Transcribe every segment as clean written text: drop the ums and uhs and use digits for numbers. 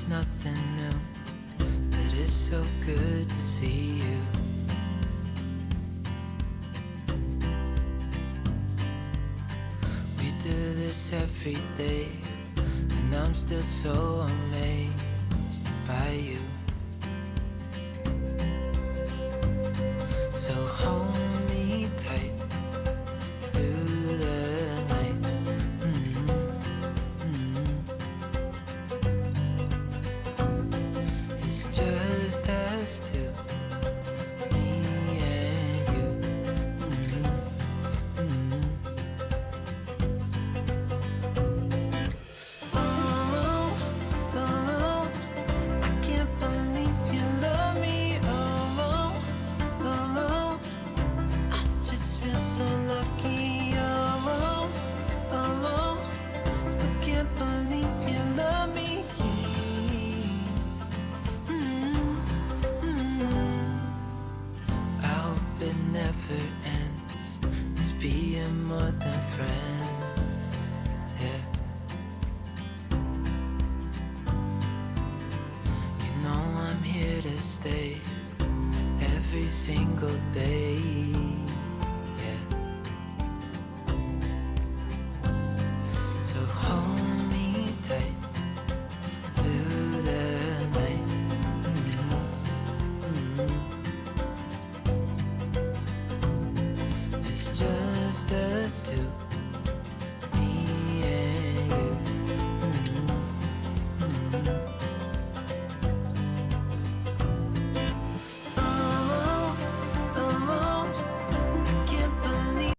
nothing new, but it's so good to see you. We do this every day, and I'm still so amazed by you. So hold me tight through the night. It's just us two, me and you. Oh, oh, I can't believe you love me. Oh, oh, I just feel so lucky. Oh, oh, still can't believe you love me. I hope it never ends, this being more than friends, yeah. You know I'm here to stay every single day, yeah. So hold me tight through the night. It's just us two, me and you. I can't believe.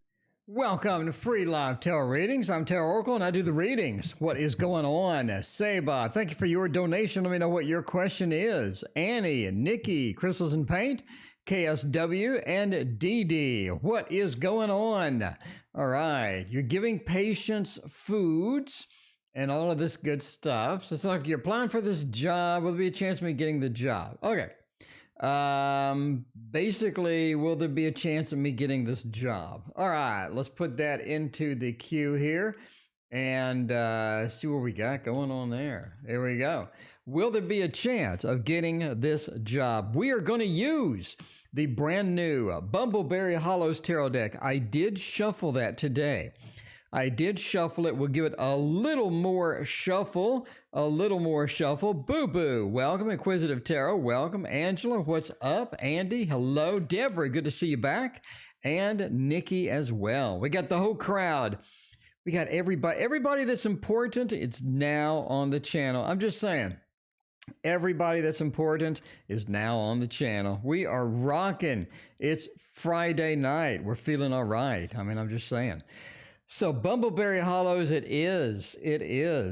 Welcome to Free Live Tarot Readings. I'm Tarot Oracle and I do the readings. What is going on? Seba, thank you for your donation. Let me know what your question is. Annie, Nikki, Crystals and Paint, KSW, and DD. What is going on? All right. You're giving patients foods and all of this good stuff. So it's like you're applying for this job. Will there be a chance of me getting the job? Okay. Basically, will there be a chance of me getting this job? All right, let's put that into the queue here and see what we got going on there. There we go. Will there be a chance of getting this job? We are going to use the brand new Bumbleberry Hollows Tarot deck. I did shuffle that today. I did shuffle it. We'll give it a little more shuffle. Boo Boo, welcome. Inquisitive Tarot, welcome. Angela, what's up? Andy, hello. Deborah, good to see you back. And Nikki as well. We got the whole crowd. We got everybody that's important. It's now on the channel. I'm just saying. Everybody that's important is now on the channel. We are rocking. It's Friday night. We're feeling all right. I mean, I'm just saying. So Bumbleberry Hollows, it is.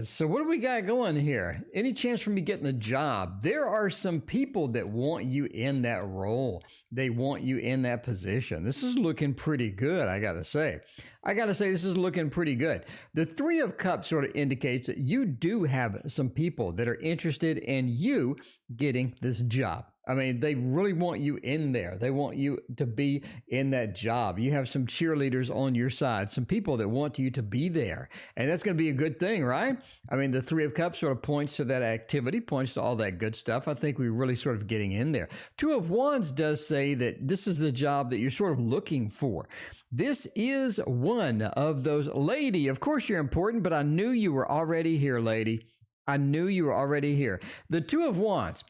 So what do we got going here? Any chance for me getting the job? There are some people that want you in that role. They want you in that position. This is looking pretty good, I got to say. This is looking pretty good. The Three of Cups sort of indicates that you do have some people that are interested in you getting this job. I mean, they really want you in there. They want you to be in that job. You have some cheerleaders on your side, some people that want you to be there. And that's going to be a good thing, right? I mean, the Three of Cups sort of points to that activity, points to all that good stuff. I think we're really sort of getting in there. Two of Wands does say that this is the job that you're sort of looking for. This is one of those. Lady, of course you're important, but I knew you were already here, lady. I knew you were already here. The Two of Wands.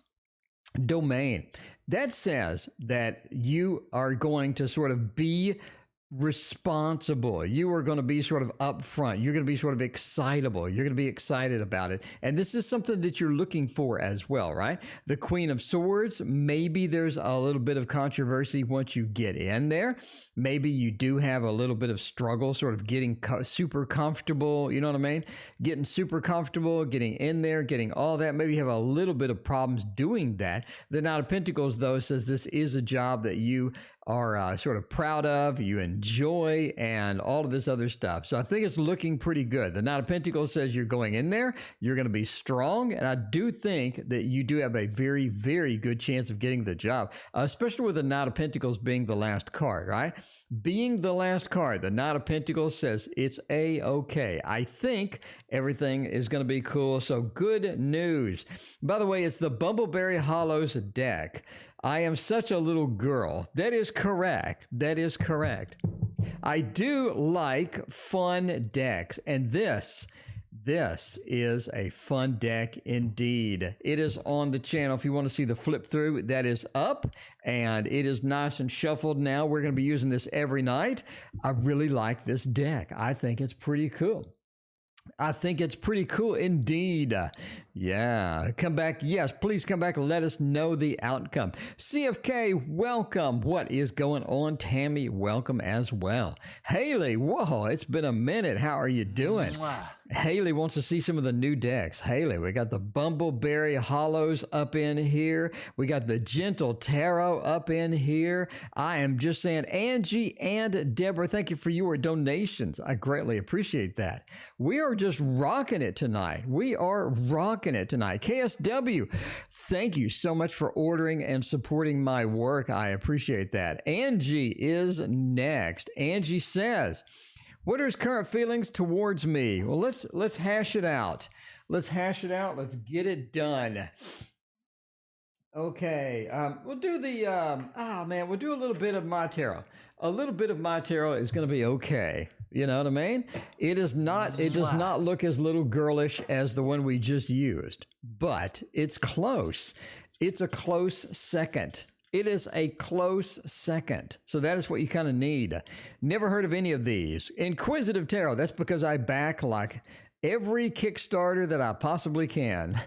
Domain. That says that you are going to sort of be responsible. You are going to be sort of upfront. You're going to be sort of excitable. You're going to be excited about it. And this is something that you're looking for as well, right? The Queen of Swords, maybe there's a little bit of controversy once you get in there. Maybe you do have a little bit of struggle sort of getting super comfortable. You know what I mean? Getting super comfortable, getting in there, getting all that. Maybe you have a little bit of problems doing that. The Knight of Pentacles, though, says this is a job that you are sort of proud of, you enjoy, and all of this other stuff. So I think it's looking pretty good. The Knight of Pentacles says you're going in there, you're going to be strong, and I do think that you do have a very, very good chance of getting the job, especially with the Knight of Pentacles being the last card, right? Being the last card, the Knight of Pentacles says it's A-okay. I think everything is going to be cool, so good news. By the way, it's the Bumbleberry Hollows deck. I am such a little girl. That is correct. That is correct. I do like fun decks, and this is a fun deck indeed. It is on the channel. If you want to see the flip through, that is up, and it is nice and shuffled now. We're going to be using this every night. I really like this deck. I think it's pretty cool. I think it's pretty cool indeed. Yeah, come back. Yes, please come back and let us know the outcome. CFK, welcome. What is going on? Tammy, welcome as well. Haley, whoa, it's been a minute. How are you doing? Haley wants to see some of the new decks. Haley, we got the Bumbleberry Hollows up in here. We got the Gentle Tarot up in here. I am just saying, Angie and Deborah, thank you for your donations. I greatly appreciate that. We are just rocking it tonight. We are rocking it tonight. KSW, thank you so much for ordering and supporting my work. I appreciate that. Angie is next. Angie says, what are his current feelings towards me? Well, let's hash it out. Let's hash it out. Let's get it done. Okay, we'll do the, we'll do a little bit of my tarot. A little bit of my tarot is going to be okay. You know what I mean? It does not look as little girlish as the one we just used, but it's close. It's a close second. It is a close second. So that is what you kind of need. Never heard of any of these. Inquisitive Tarot. That's because I back like every Kickstarter that I possibly can.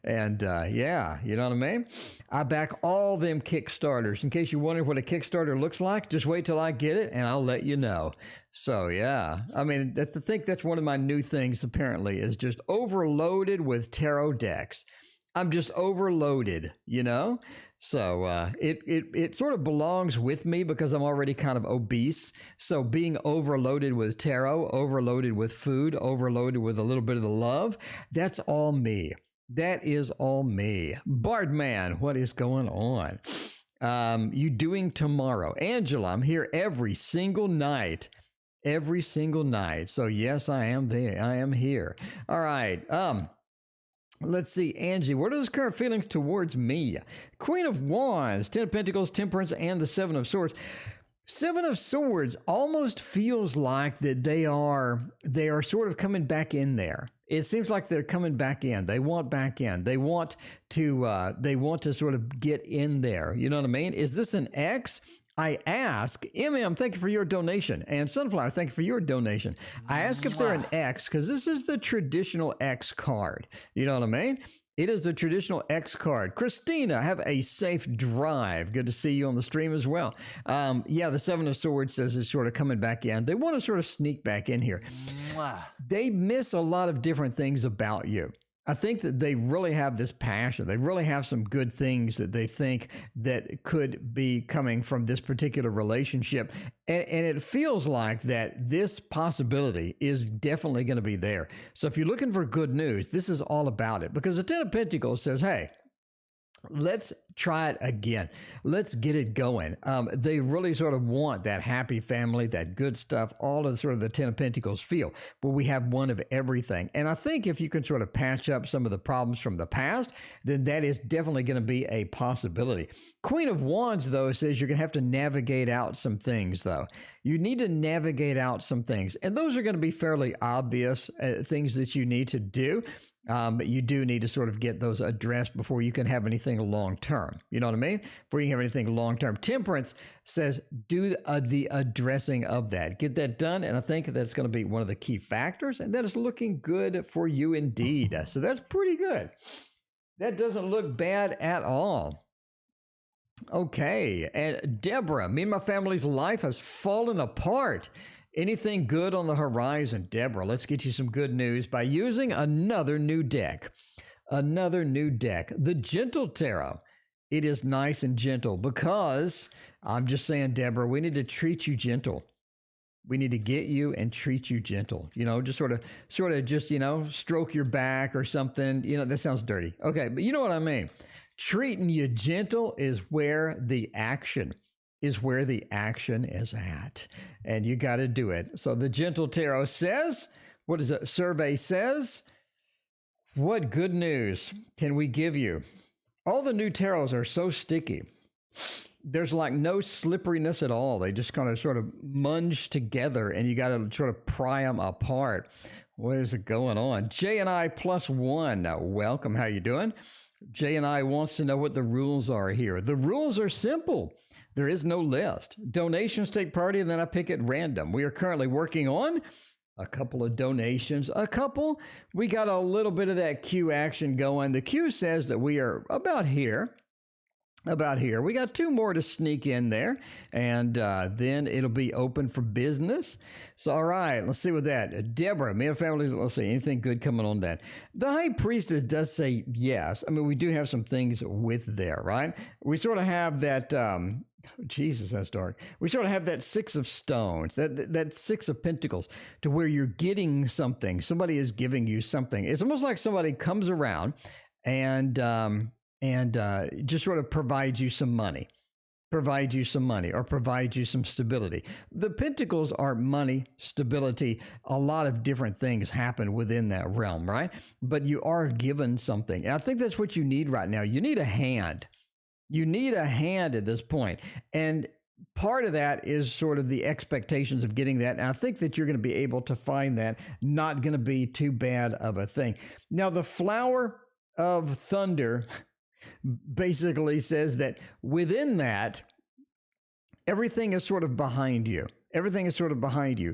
And yeah, you know what I mean? I back all them Kickstarters. In case you wonder what a Kickstarter looks like, just wait till I get it and I'll let you know. So yeah, I mean, I think that's one of my new things apparently is just overloaded with tarot decks. I'm just overloaded, you know? So it sort of belongs with me because I'm already kind of obese. So being overloaded with tarot, overloaded with food, overloaded with a little bit of the love, that's all me. That is all me. Bardman, what is going on? You doing tomorrow? Angela, I'm here every single night. Every single night. So yes, I am there. I am here. All right. Let's see, Angie, what are his current feelings towards me? Queen of Wands, 10 of Pentacles, Temperance, and the 7 of Swords. 7 of Swords almost feels like that they are sort of coming back in there. It seems like they're coming back in. They want back in. They want to sort of get in there. You know what I mean? Is this an X? I ask, MM, thank you for your donation. And Sunflower, thank you for your donation. I ask if they're an X because this is the traditional X card. You know what I mean? It is a traditional X card. Christina, have a safe drive. Good to see you on the stream as well. Yeah, the 7 of Swords says it's sort of coming back in. They want to sort of sneak back in here. They miss a lot of different things about you. I think that they really have this passion. They really have some good things that they think that could be coming from this particular relationship. And it feels like that this possibility is definitely going to be there. So if you're looking for good news, this is all about it. Because the 10 of Pentacles says, hey, let's try it again. Let's get it going. They really sort of want that happy family, that good stuff, all of sort of the 10 of Pentacles feel, where we have one of everything. And I think if you can sort of patch up some of the problems from the past, then that is definitely going to be a possibility. Queen of Wands, though, says you're going to have to navigate out some things, though. You need to navigate out some things. And those are going to be fairly obvious things that you need to do. But you do need to sort of get those addressed before you can have anything long-term. You know what I mean? Before you can have anything long-term. Temperance says do the addressing of that. Get that done, and I think that's going to be one of the key factors, and that is looking good for you indeed. So that's pretty good. That doesn't look bad at all. Okay, and Deborah, me and my family's life has fallen apart. Anything good on the horizon? Deborah, let's get you some good news by using another new deck. Another new deck, the Gentle Tarot. It is nice and gentle because I'm just saying, Deborah, we need to treat you gentle. We need to get you and treat you gentle. Just sort of just, stroke your back or something. That sounds dirty. Okay, but you know what I mean. Treating you gentle is where the action is at. And you got to do it. So the Gentle Tarot says, what is it? Survey says, what good news can we give you? All the new tarots are so sticky. There's like no slipperiness at all. They just kind of sort of munge together and you got to sort of pry them apart. What is it going on? J&I +1. Welcome. How you doing? J&I wants to know what the rules are here. The rules are simple. There is no list. Donations take priority and then I pick at random. We are currently working on a couple of donations. We got a little bit of that Q action going. The Q says that we are about here. We got 2 more to sneak in there, and then it'll be open for business. So, all right, let's see with that. Deborah, me and family, let's see, anything good coming on that? The High Priestess does say yes. I mean, we do have some things with there, right? We sort of have that, Jesus, that's dark. We sort of have that 6 of stones, that 6 of pentacles, to where you're getting something. Somebody is giving you something. It's almost like somebody comes around and just sort of provide you some money, or provide you some stability. The pentacles are money, stability. A lot of different things happen within that realm, right? But you are given something. And I think that's what you need right now. You need a hand. You need a hand at this point. And part of that is sort of the expectations of getting that. And I think that you're going to be able to find that. Not going to be too bad of a thing. Now, the Flower of Thunder basically says that within that, everything is sort of behind you.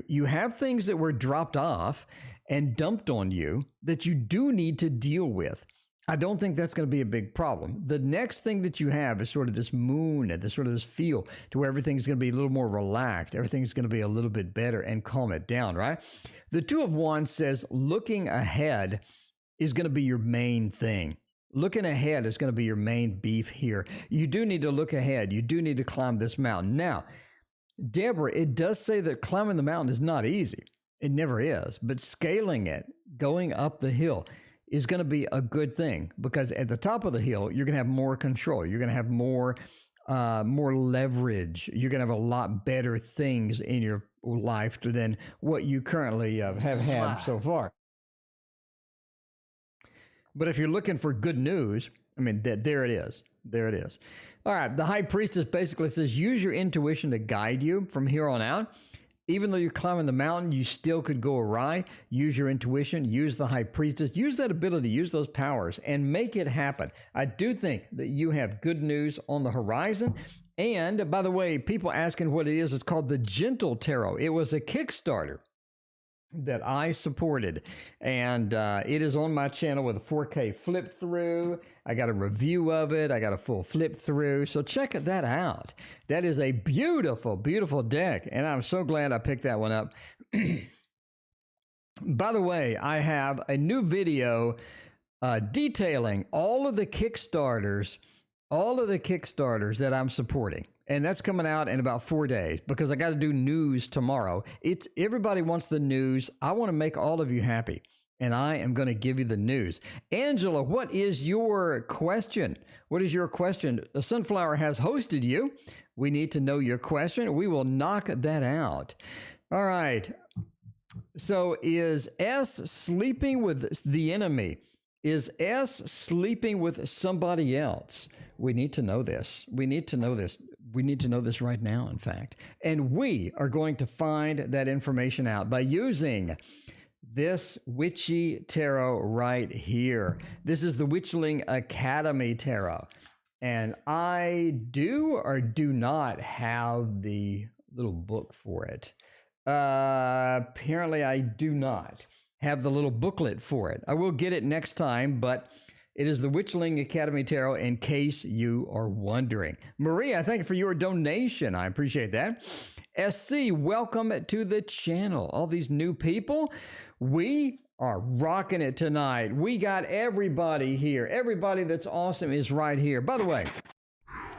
You have things that were dropped off and dumped on you that you do need to deal with. I don't think that's going to be a big problem. The next thing that you have is sort of this moon, this feel to where everything's going to be a little more relaxed. Everything's going to be a little bit better and calm it down, right? The Two of Wands says looking ahead is going to be your main thing. Looking ahead is going to be your main beef here. You do need to look ahead. You do need to climb this mountain. Now, Deborah, it does say that climbing the mountain is not easy. It never is. But scaling it, going up the hill, is going to be a good thing, because at the top of the hill, you're going to have more control. You're going to have more leverage. You're going to have a lot better things in your life than what you currently have had so far. But if you're looking for good news, I mean, there it is. All right. The High Priestess basically says, use your intuition to guide you from here on out. Even though you're climbing the mountain, you still could go awry. Use your intuition. Use the High Priestess. Use that ability. Use those powers and make it happen. I do think that you have good news on the horizon. And by the way, people asking what it is, it's called the Gentle Tarot. It was a Kickstarter that I supported, and it is on my channel with a 4K flip through. I got a review of it. I got a full flip through. So check that out. That is a beautiful, beautiful deck, and I'm so glad I picked that one up. By the way, I have a new video detailing all of the Kickstarters that I'm supporting. And that's coming out in about 4 days, because I got to do news tomorrow. Everybody wants the news. I want to make all of you happy, and I am going to give you the news. Angela, what is your question? The Sunflower has hosted you. We need to know your question. We will knock that out. All right. So is S sleeping with the enemy? Is S sleeping with somebody else? We need to know this. We need to know this right now, in fact. And we are going to find that information out by using this witchy tarot right here. This is the Witchling Academy tarot. And I do or do not have the little book for it. Apparently I do not have the little booklet for it. I will get it next time, but it is the Witchling Academy Tarot, in case you are wondering. Maria, thank you for your donation. I appreciate that. SC, welcome to the channel. All these new people, we are rocking it tonight. We got everybody here. Everybody that's awesome is right here. By the way,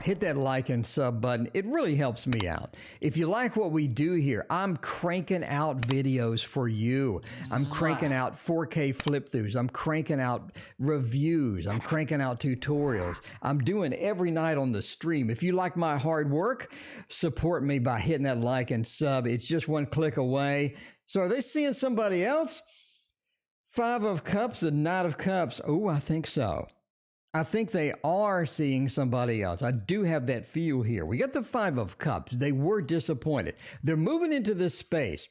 hit that like and sub button. It really helps me out. If you like what we do here, I'm cranking out videos for you. I'm cranking out 4K flip throughs. I'm cranking out reviews. I'm cranking out tutorials. I'm doing every night on the stream. If you like my hard work, support me by hitting that like and sub. It's just one click away. So are they seeing somebody else? 5 of Cups, the Knight of Cups. Oh, I think so. I think they are seeing somebody else. I do have that feel here. We got the 5 of Cups. They were disappointed. They're moving into this space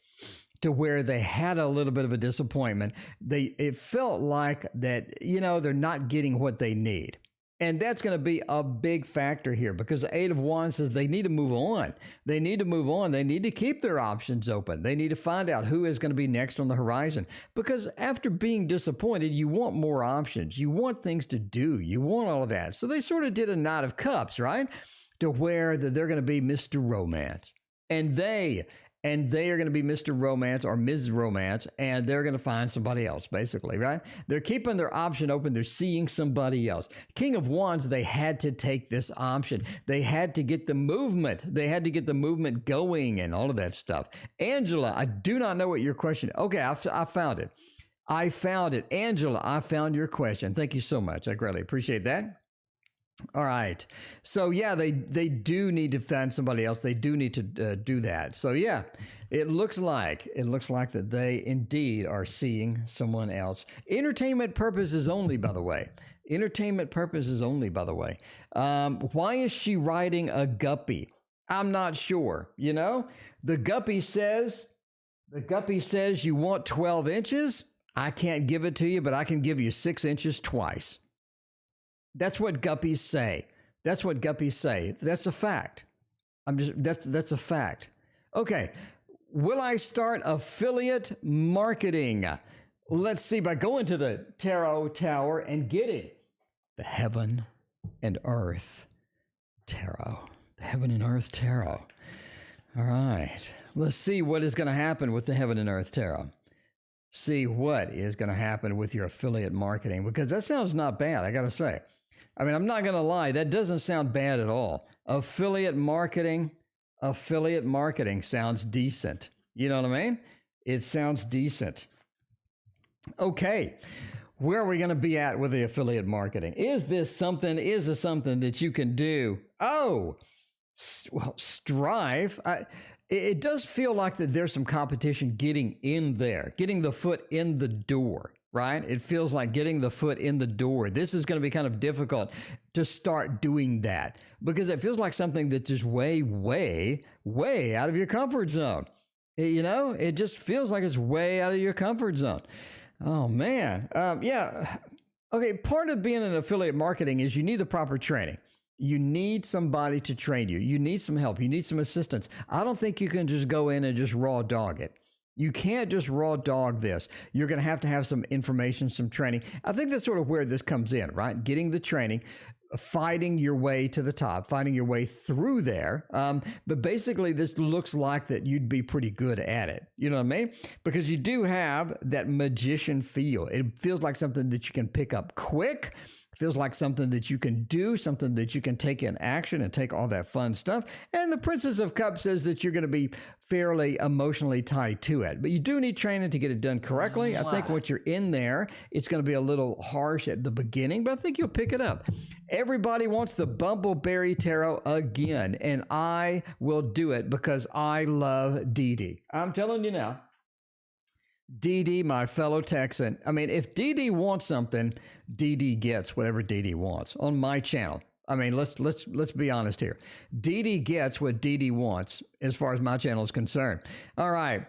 to where they had a little bit of a disappointment. It felt like that, you know, they're not getting what they need. And that's going to be a big factor here because the 8 of Wands says they need to move on. They need to move on. They need to keep their options open. They need to find out who is going to be next on the horizon. Because after being disappointed, you want more options. You want things to do. You want all of that. So they sort of did a Knight of Cups, right? To where they're going to be Mr. Romance. And they are going to be Mr. Romance or Ms. Romance, and they're going to find somebody else, basically, right? They're keeping their option open. They're seeing somebody else. King of Wands, they had to take this option. They had to get the movement. They had to get the movement going and all of that stuff. Angela, I do not know what your question is. Okay, I found it. I found it. Angela, I found your question. Thank you so much. I greatly appreciate that. All right. So yeah, they do need to find somebody else. They do need to do that. So yeah, it looks like that they indeed are seeing someone else. Entertainment purposes only, by the way. Entertainment purposes only, by the way. Why is she riding a guppy? I'm not sure. You know, the guppy says you want 12 inches. I can't give it to you, but I can give you 6 inches twice. That's what guppies say. That's what guppies say. That's a fact. That's a fact. Okay. Will I start affiliate marketing? Let's see, by going to the Tarot Tower and getting the Heaven and Earth Tarot. The Heaven and Earth Tarot. All right. Let's see what is going to happen with the Heaven and Earth Tarot. See what is going to happen with your affiliate marketing, because that sounds not bad, I got to say. I mean, I'm not going to lie. That doesn't sound bad at all. Affiliate marketing sounds decent. You know what I mean? It sounds decent. Okay. Where are we going to be at with the affiliate marketing? Is this something that you can do? Oh, well, strive. It does feel like that there's some competition getting in there, getting the foot in the door. Right? It feels like getting the foot in the door. This is going to be kind of difficult to start doing that because it feels like something that's just way, way, way out of your comfort zone. You know, it just feels like it's way out of your comfort zone. Oh, man. Yeah. Okay. Part of being in affiliate marketing is you need the proper training. You need somebody to train you. You need some help. You need some assistance. I don't think you can just go in and just raw dog it. You can't just raw dog this. You're going to have some information, some training. I think that's sort of where this comes in, right? Getting the training, fighting your way to the top, fighting your way through there. But basically, this looks like that you'd be pretty good at it. You know what I mean? Because you do have that magician feel. It feels like something that you can pick up quick. Feels like something that you can do, something that you can take in action and take all that fun stuff. And the Princess of Cups says that you're going to be fairly emotionally tied to it. But you do need training to get it done correctly. I think once you're in there, it's going to be a little harsh at the beginning, but I think you'll pick it up. Everybody wants the Bumbleberry Tarot again, and I will do it because I love Dee Dee. I'm telling you now. Dee Dee, my fellow Texan. I mean, if Dee Dee wants something, Dee Dee gets whatever Dee Dee wants on my channel. I mean, let's be honest here. Dee Dee gets what Dee Dee wants as far as my channel is concerned. All right.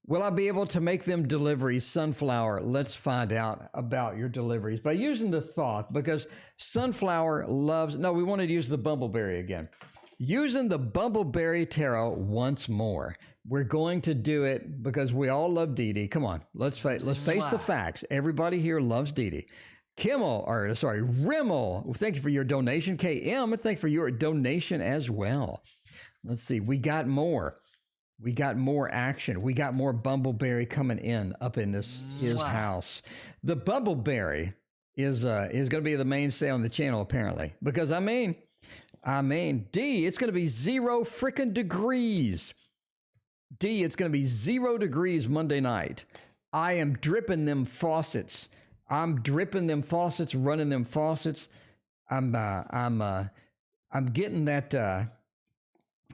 Will I be able to make them deliveries? Sunflower, let's find out about your deliveries by using the thought, because Sunflower loves, no, we wanted to use the Bumbleberry again. Using the Bumbleberry Tarot once more. We're going to do it because we all love Dee Dee. Come on, let's face the facts. Everybody here loves Dee Dee. Rimmel, thank you for your donation. KM, thank you for your donation as well. Let's see, we got more. We got more action. We got more Bumbleberry coming in up in his house. The Bumbleberry is going to be the mainstay on the channel apparently, because I mean, I mean, D, it's going to be 0 freaking degrees. D, it's going to be 0 degrees Monday night. I am dripping them faucets. I'm dripping them faucets, running them faucets. I'm getting that.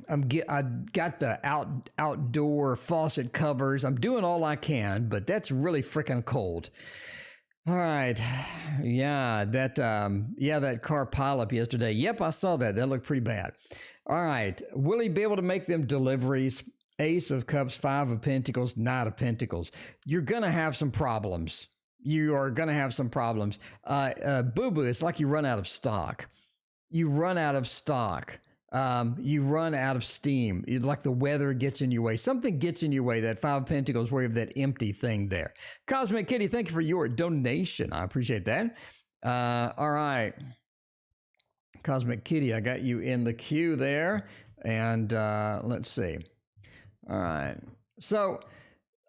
I got the outdoor faucet covers. I'm doing all I can, but that's really freaking cold. All right. Yeah, that car pileup yesterday. Yep, I saw that. That looked pretty bad. All right. Will he be able to make them deliveries? Ace of Cups, 5 of Pentacles, Knight of Pentacles. You're going to have some problems. You are going to have some problems. Boo-boo, it's like you run out of stock. You run out of stock. You run out of steam. Like the weather gets in your way. Something gets in your way. That 5 of Pentacles where you have that empty thing there. Cosmic Kitty, thank you for your donation. I appreciate that. All right. Cosmic Kitty, I got you in the queue there. And let's see. All right. So,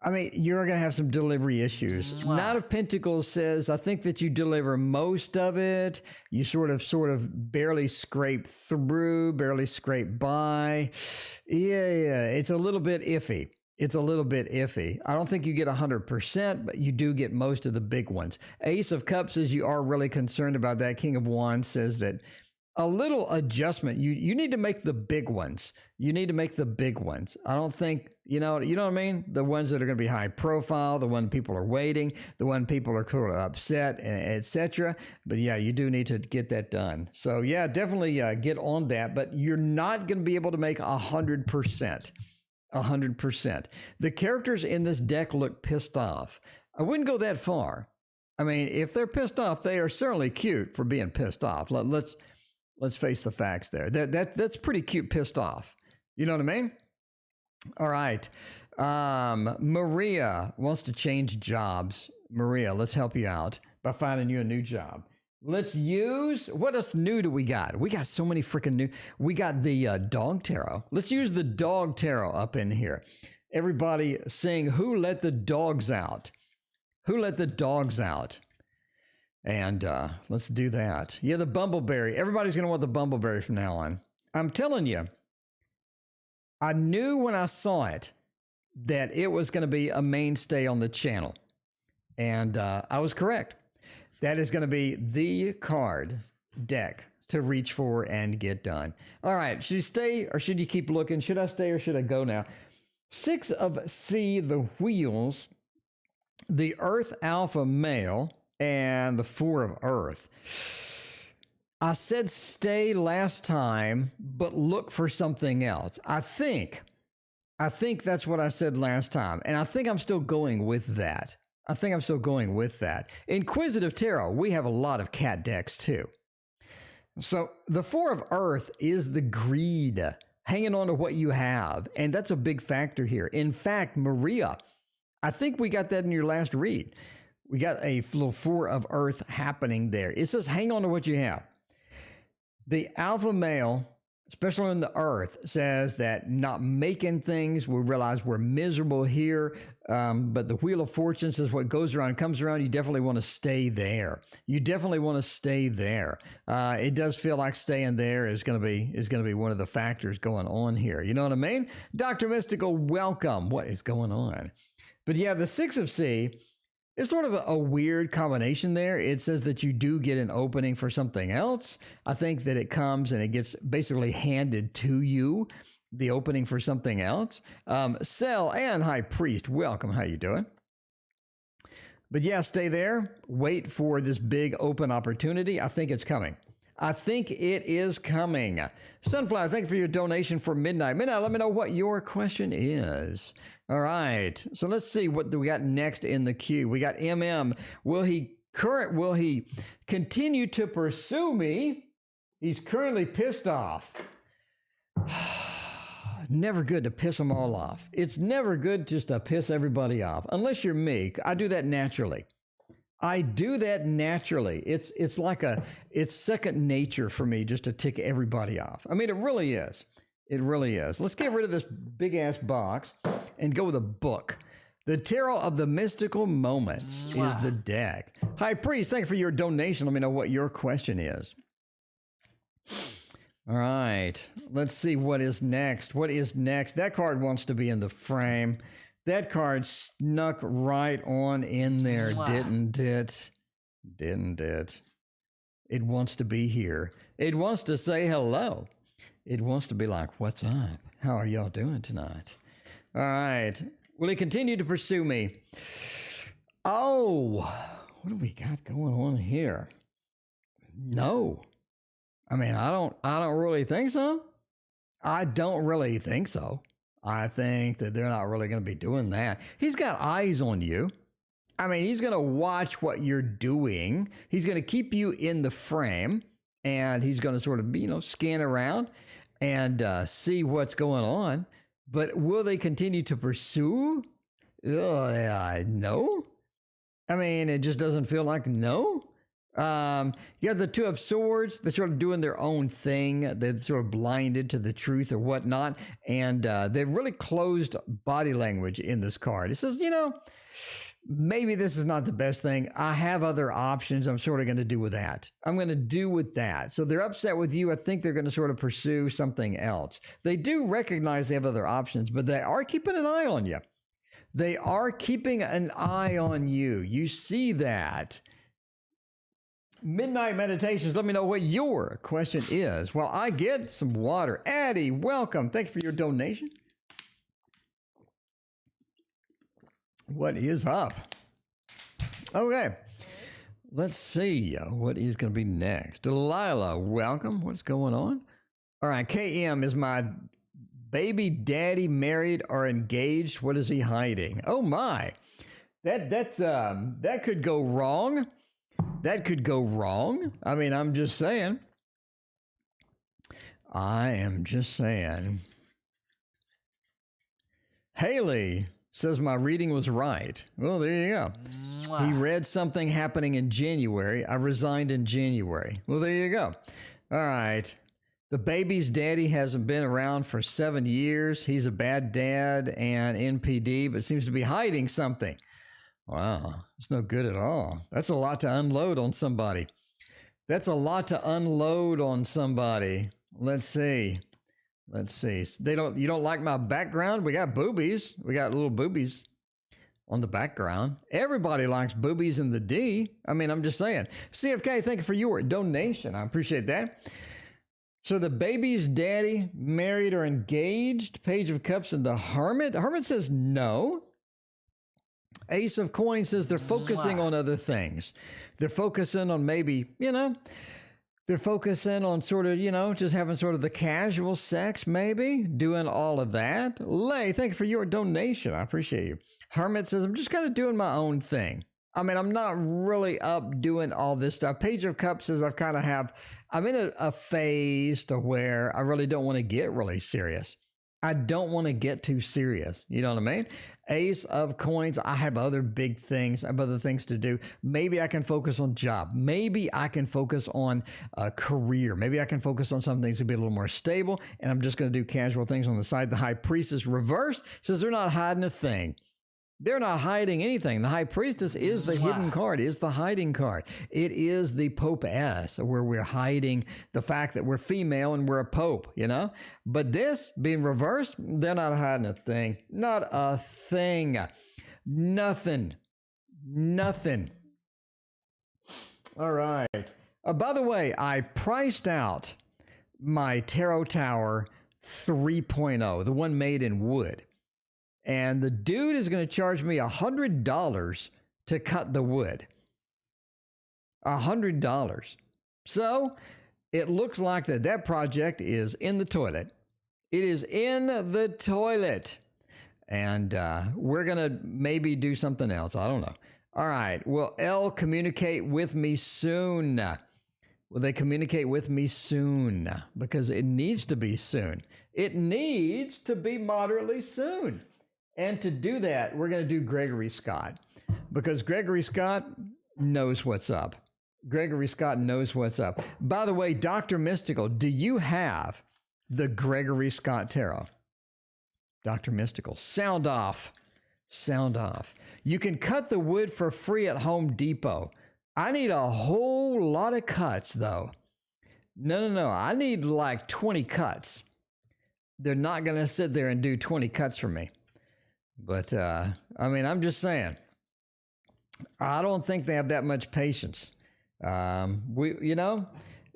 I mean, you're going to have some delivery issues. Knight of Pentacles says, I think that you deliver most of it. You sort of barely scrape through, barely scrape by. Yeah. It's a little bit iffy. It's a little bit iffy. I don't think you get 100%, but you do get most of the big ones. Ace of Cups says you are really concerned about that. King of Wands says that a little adjustment. You need to make the big ones. You need to make the big ones. I don't think, you know what I mean? The ones that are going to be high profile, the one people are waiting, the one people are sort of upset, etc. But yeah, you do need to get that done. So yeah, definitely get on that, but you're not going to be able to make 100%. 100%. The characters in this deck look pissed off. I wouldn't go that far. I mean, if they're pissed off, they are certainly cute for being pissed off. Let's face the facts there. That's pretty cute pissed off. You know what I mean? All right. Maria wants to change jobs. Maria, let's help you out by finding you a new job. Let's use, what else new do we got? We got so many freaking new. We got the dog tarot. Let's use the dog tarot up in here. Everybody sing, who let the dogs out? Who let the dogs out? And let's do that. Yeah, the bumbleberry. Everybody's going to want the bumbleberry from now on. I'm telling you, I knew when I saw it that it was going to be a mainstay on the channel. And I was correct. That is going to be the card deck to reach for and get done. All right, should you stay or should you keep looking? Should I stay or should I go now? 6 of C, the wheels, the Earth Alpha male, and the 4 of Earth. I said stay last time, but look for something else. I think that's what I said last time, and I think I'm still going with that. Inquisitive Tarot, we have a lot of cat decks too. So the 4 of Earth is the greed, hanging on to what you have, and that's a big factor here. In fact, Maria, I think we got that in your last read. We got a little 4 of Earth happening there. It says hang on to what you have. The alpha male, especially in the Earth, says that not making things, we realize we're miserable here, but the Wheel of Fortune says what goes around comes around. You definitely want to stay there. It does feel like staying there is going to be one of the factors going on here. You know what I mean? Dr. Mystical, welcome. What is going on? But yeah, the 6 of C, it's sort of a weird combination there. It says that you do get an opening for something else. I think that it comes and it gets basically handed to you, the opening for something else. Cell and High Priest, welcome. How you doing? But yeah, stay there. Wait for this big open opportunity. I think it's coming. I think it is coming. Sunflower, thank you for your donation for Midnight. Midnight, let me know what your question is. All right. So let's see what do we got next in the queue. We got MM. Will he continue to pursue me? He's currently pissed off. Never good to piss them all off. It's never good just to piss everybody off. Unless you're me. I do that naturally. It's like it's second nature for me just to tick everybody off. I mean, it really is. It really is. Let's get rid of this big ass box and go with a book. The Tarot of the Mystical Moments is the deck. High Priest, thank you for your donation. Let me know what your question is. All right. Let's see what is next. What is next? That card wants to be in the frame. That card snuck right on in there, didn't it? Didn't it? It wants to be here. It wants to say hello. It wants to be like, what's up? How are y'all doing tonight? All right. Will he continue to pursue me? Oh, what do we got going on here? No. I mean, I don't really think so. I don't really think so. I think that they're not really going to be doing that. He's got eyes on you. I mean, he's going to watch what you're doing. He's going to keep you in the frame, and he's going to sort of, scan around and see what's going on. But will they continue to pursue? No. I mean, it just doesn't feel like no. You have the Two of Swords. They're sort of doing their own thing. They're sort of blinded to the truth or whatnot. And they've really closed body language in this card. It says, maybe this is not the best thing. I have other options. I'm sort of going to do with that. I'm going to do with that. So they're upset with you. I think they're going to sort of pursue something else. They do recognize they have other options, but they are keeping an eye on you. They are keeping an eye on you. You see that. Midnight Meditations, let me know what your question is. Well, I get some water. Addie, welcome. Thank you for your donation. What is up? Okay. Let's see what is going to be next. Delilah, welcome. What's going on? All right. KM, is my baby daddy married or engaged? What is he hiding? Oh my. That could go wrong. That could go wrong. I mean, I'm just saying. I am just saying. Haley says my reading was right. Well, there you go. Mwah. He read something happening in January. I resigned in January. Well, there you go. All right. The baby's daddy hasn't been around for 7 years. He's a bad dad and NPD, but seems to be hiding something. Wow, it's no good at all. That's a lot to unload on somebody. That's a lot to unload on somebody. Let's see. You don't like my background? We got boobies. We got little boobies on the background. Everybody likes boobies in the D. I mean, I'm just saying. CFK, thank you for your donation. I appreciate that. So the baby's daddy married or engaged? Page of Cups and the Hermit. The Hermit says no. Ace of Coins says they're focusing on other things. They're focusing on maybe, they're focusing on sort of, just having sort of the casual sex, maybe, doing all of that. Lay, thank you for your donation. I appreciate you. Hermit says, I'm just kind of doing my own thing. I mean, I'm not really up doing all this stuff. Page of Cups says I'm in a phase to where I really don't want to get really serious. I don't want to get too serious. You know what I mean? Ace of Coins, I have other big things. I have other things to do. Maybe I can focus on job. Maybe I can focus on a career. Maybe I can focus on some things to be a little more stable. And I'm just going to do casual things on the side. The High Priestess reverse says they're not hiding a thing. They're not hiding anything. The High Priestess is the hidden card, is the hiding card. It is the Pope S, where we're hiding the fact that we're female and we're a Pope, But this being reversed, they're not hiding a thing. Not a thing. Nothing. All right. By the way, I priced out my Tarot Tower 3.0, the one made in wood. And the dude is going to charge me $100 to cut the wood. $100. So it looks like that project is in the toilet. It is in the toilet. And we're going to maybe do something else. I don't know. All right. Will L communicate with me soon? Will they communicate with me soon? Because it needs to be soon. It needs to be moderately soon. And to do that, we're going to do Gregory Scott, because Gregory Scott knows what's up. Gregory Scott knows what's up. By the way, Dr. Mystical, do you have the Gregory Scott Tarot? Dr. Mystical, sound off. Sound off. You can cut the wood for free at Home Depot. I need a whole lot of cuts, though. No. I need like 20 cuts. They're not going to sit there and do 20 cuts for me. But, I mean, I'm just saying, I don't think they have that much patience. It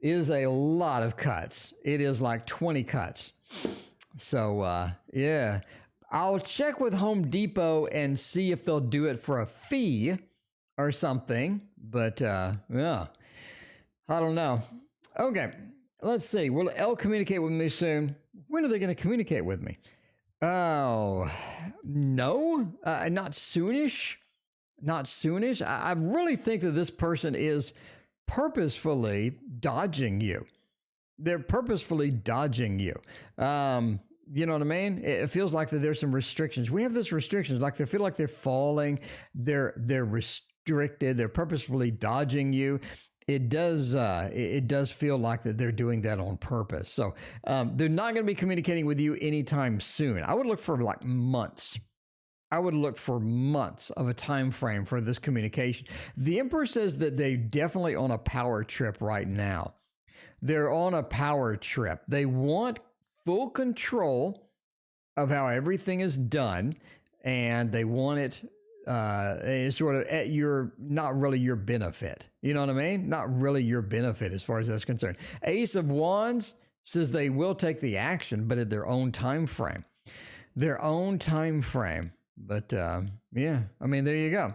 is a lot of cuts. It is like 20 cuts. So, yeah, I'll check with Home Depot and see if they'll do it for a fee or something. But, yeah, I don't know. Okay, let's see. Will Elle communicate with me soon? When are they going to communicate with me? Oh, no, not soonish. Not soonish. I really think that this person is purposefully dodging you. They're purposefully dodging you. You know what I mean? It feels like that there's some restrictions. We have these restrictions, like they feel like they're falling. They're restricted. They're purposefully dodging you. It does feel like that they're doing that on purpose. So they're not going to be communicating with you anytime soon. I would look for like months. I would look for months of a time frame for this communication. The Emperor says that they're definitely on a power trip right now. They're on a power trip. They want full control of how everything is done, and they want it sort of at not really your benefit. You know what I mean? Not really your benefit as far as that's concerned. Ace of Wands says they will take the action, but at their own time frame. Their own time frame. But yeah, I mean, there you go.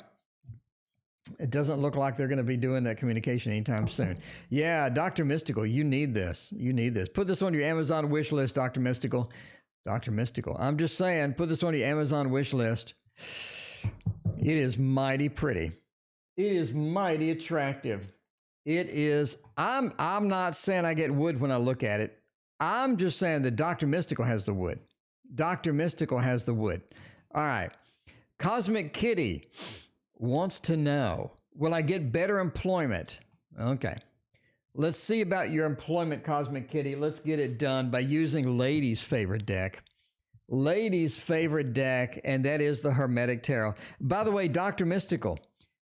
It doesn't look like they're going to be doing that communication anytime soon. Yeah, Dr. Mystical, you need this. You need this. Put this on your Amazon wish list, Dr. Mystical. Dr. Mystical. I'm just saying, put this on your Amazon wish list. It is mighty pretty. It is mighty attractive. It is. I'm not saying I get wood when I look at it. I'm just saying that Dr. Mystical has the wood. Dr. Mystical has the wood. All right. Cosmic Kitty wants to know, will I get better employment? Okay. Let's see about your employment, Cosmic Kitty. Let's get it done by using Lady's favorite deck. Lady's favorite deck, and that is the Hermetic Tarot. By the way, Dr. Mystical,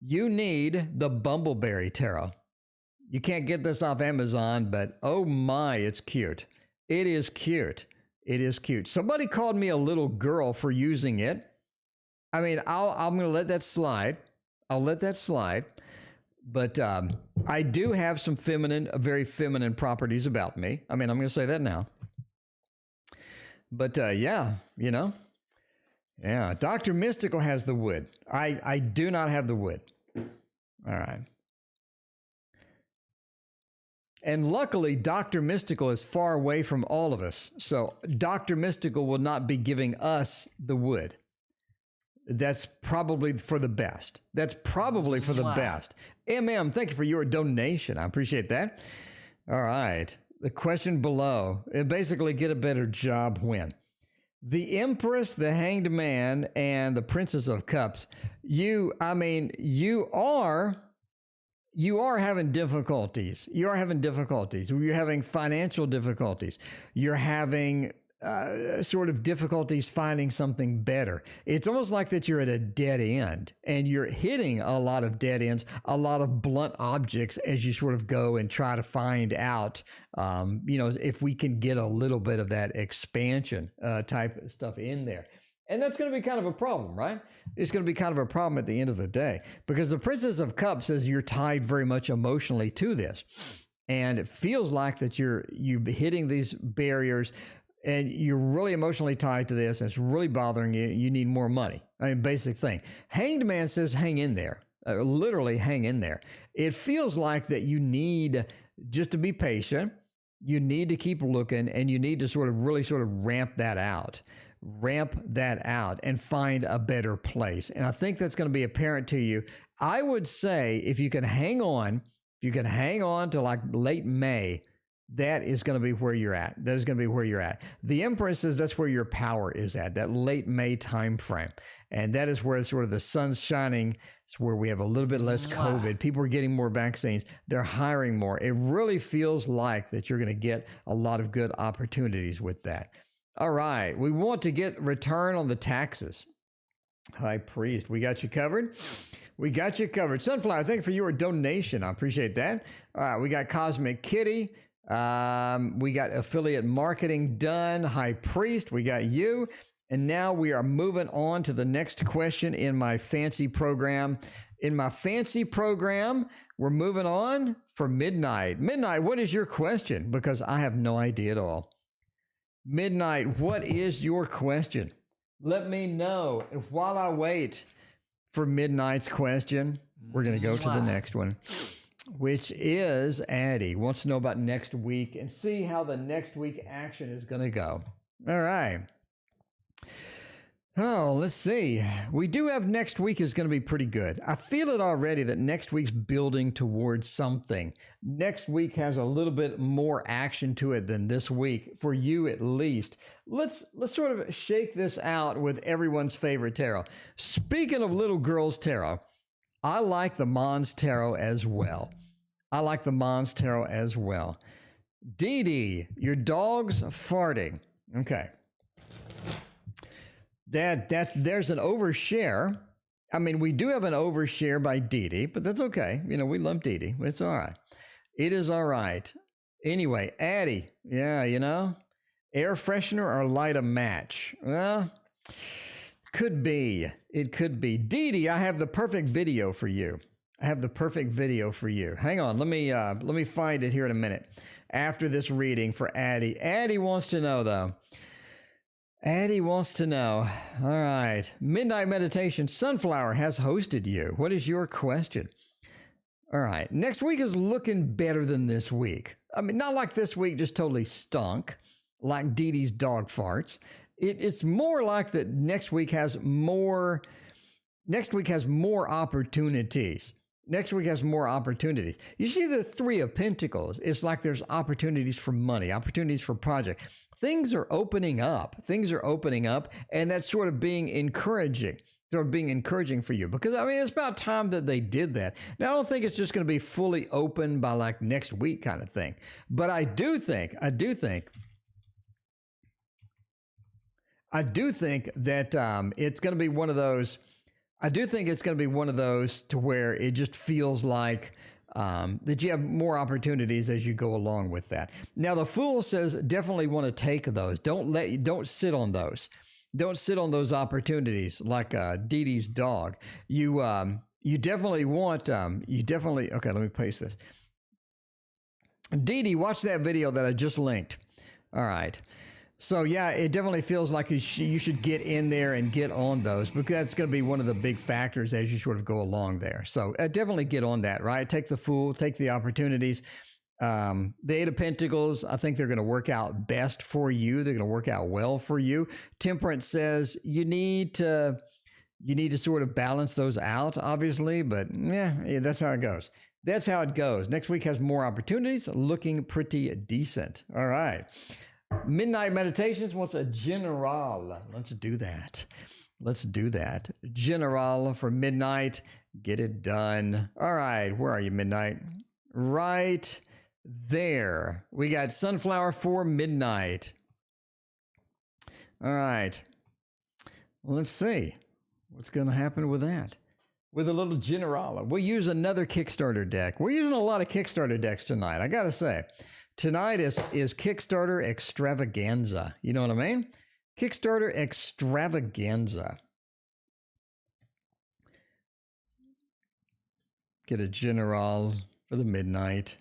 you need the Bumbleberry Tarot. You can't get this off Amazon, but oh my, it's cute. It is cute. It is cute. Somebody called me a little girl for using it. I mean, I'm going to let that slide. I'll let that slide. But I do have some very feminine properties about me. I mean, I'm going to say that now. But yeah, you know. Yeah, Dr. Mystical has the wood. I do not have the wood. All right. And luckily, Dr. Mystical is far away from all of us. So Dr. Mystical will not be giving us the wood. That's probably for the best. That's probably for the best. Thank you for your donation. I appreciate that. All right. The question below, basically get a better job when? The Empress, the Hanged Man, and the Princess of Cups. You are having difficulties. You are having difficulties. You're having financial difficulties. You're having sort of difficulties finding something better. It's almost like that you're at a dead end, and you're hitting a lot of dead ends, a lot of blunt objects as you sort of go and try to find out, if we can get a little bit of that expansion type of stuff in there. And that's going to be kind of a problem, right? It's going to be kind of a problem at the end of the day, because the Princess of Cups says you're tied very much emotionally to this. And it feels like that you're hitting these barriers, and you're really emotionally tied to this, and it's really bothering you. You need more money. I mean, basic thing. Hanged Man says hang in there. Literally hang in there. It feels like that you need just to be patient. You need to keep looking, and you need to really ramp that out. Ramp that out and find a better place. And I think that's going to be apparent to you. I would say if you can hang on to like late May, that is going to be where you're at. That is going to be where you're at. The Empress says that's where your power is at, that late May time frame. And that is where sort of the sun's shining. It's where we have a little bit less COVID. People are getting more vaccines. They're hiring more. It really feels like that you're going to get a lot of good opportunities with that. All right. We want to get return on the taxes. High Priest, we got you covered. We got you covered. Sunflower, thank you for your donation. I appreciate that. All right. We got Cosmic Kitty. We got affiliate marketing done. High Priest, we got you. And now we are moving on to the next question in my fancy program. In my fancy program, we're moving on for Midnight. Midnight, what is your question? Because I have no idea at all. Midnight, what is your question? Let me know. And while I wait for Midnight's question, we're going to go to the next one, which is Addie wants to know about next week and see how the next week action is going to go. All right. Oh, let's see. We do have next week is going to be pretty good. I feel it already that next week's building towards something. Next week has a little bit more action to it than this week, for you at least. Let's sort of shake this out with everyone's favorite tarot. Speaking of little girls' tarot, I like the Mons Tarot as well. Dee Dee, your dog's farting. Okay. There's an overshare. I mean, we do have an overshare by Dee Dee, but that's okay. You know, we love Dee Dee. It's all right. It is all right. Anyway, Addie, yeah, you know, air freshener or light a match? Well, could be. It could be. Dee Dee, I have the perfect video for you. Hang on. Let me find it here in a minute. After this reading for Addie. Addie wants to know, though. All right. Midnight Meditation. Sunflower has hosted you. What is your question? All right. Next week is looking better than this week. I mean, not like this week just totally stunk, like Dee Dee's dog farts. It's more like that next week has more opportunities. You see the Three of Pentacles. It's like there's opportunities for money, opportunities for project. Things are opening up, and that's sort of being encouraging. For you, because I mean, it's about time that they did that. Now, I don't think it's just going to be fully open by like next week kind of thing, but I do think that it's going to be one of those. I do think it's going to be one of those to where it just feels like that you have more opportunities as you go along with that. Now, the Fool says definitely want to take those. Don't sit on those. Don't sit on those opportunities like Dee Dee's dog. You definitely want. Okay, let me paste this. Dee Dee, watch that video that I just linked. All right. So, yeah, it definitely feels like you should get in there and get on those, because that's going to be one of the big factors as you sort of go along there. So definitely get on that, right? Take the Fool, take the opportunities. The Eight of Pentacles, I think they're going to work out best for you. They're going to work out well for you. Temperance says you need to sort of balance those out, obviously, but yeah, that's how it goes. Next week has more opportunities, looking pretty decent. All right. Midnight Meditations wants a general. Let's do that. General for Midnight. Get it done. All right. Where are you, Midnight? Right there. We got Sunflower for Midnight. All right. Well, let's see what's going to happen with that. With a little general. We'll use another Kickstarter deck. We're using a lot of Kickstarter decks tonight, I got to say. Tonight is Kickstarter extravaganza. You know what I mean? Kickstarter extravaganza. Get a general for the Midnight.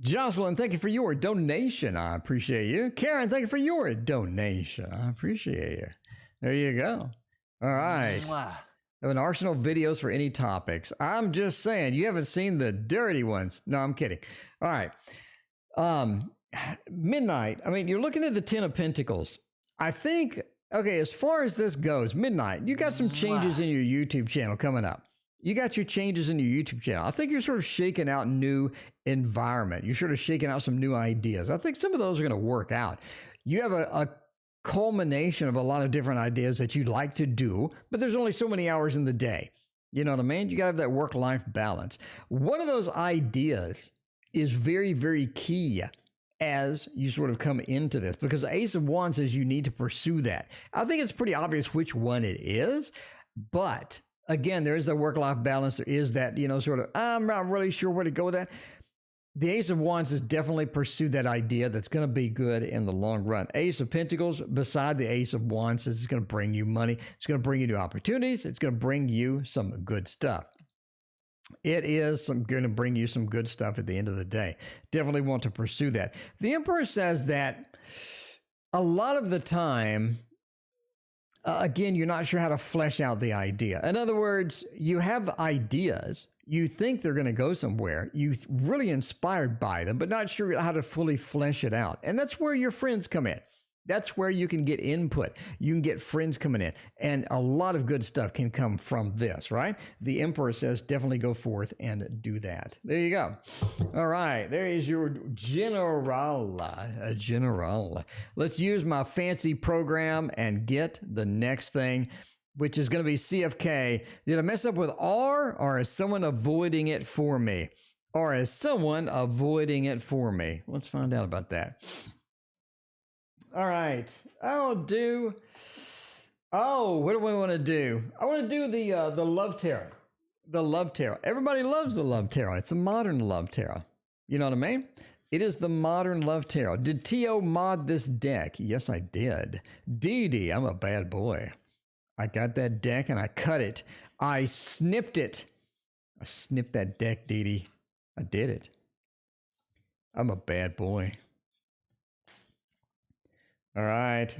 Jocelyn, thank you for your donation. I appreciate you. Karen, thank you for your donation. I appreciate you. There you go. All right. Have an arsenal of videos for any topics. I'm just saying, you haven't seen the dirty ones. No, I'm kidding. All right. Midnight. I mean, you're looking at the Ten of Pentacles. I think, okay, as far as this goes, Midnight, you got some changes in your YouTube channel coming up. You got your changes in your YouTube channel. I think you're sort of shaking out new environment. You're sort of shaking out some new ideas. I think some of those are going to work out. You have a culmination of a lot of different ideas that you'd like to do, but there's only so many hours in the day. You know what I mean? You got to have that work-life balance. One of those ideas is very, very key as you sort of come into this, because the Ace of Wands says you need to pursue that. I think it's pretty obvious which one it is, but Again, there is the work-life balance. There is that, sort of, I'm not really sure where to go with that. The Ace of Wands is definitely pursue that idea that's going to be good in the long run. Ace of Pentacles, beside the Ace of Wands, is going to bring you money. It's going to bring you new opportunities. It's going to bring you some good stuff. It is going to bring you some good stuff at the end of the day. Definitely want to pursue that. The Emperor says that a lot of the time, again, you're not sure how to flesh out the idea. In other words, you have ideas. You think they're going to go somewhere. You're really inspired by them, but not sure how to fully flesh it out. And that's where your friends come in. That's where you can get input. You can get friends coming in. And a lot of good stuff can come from this, right? The Emperor says definitely go forth and do that. There you go. All right. There is your general. Let's use my fancy program and get the next thing, which is going to be CFK. Did I mess up with R, or is someone avoiding it for me? Or is someone avoiding it for me? Let's find out about that. All right. What do we want to do? I want to do the Love Tarot. The Love Tarot. Everybody loves the Love Tarot. It's a modern Love Tarot. You know what I mean? It is the modern Love Tarot. Did T.O. mod this deck? Yes, I did. Dee, I'm a bad boy. I got that deck and I cut it. I snipped it. I snipped that deck, Dee. I did it. I'm a bad boy. All right.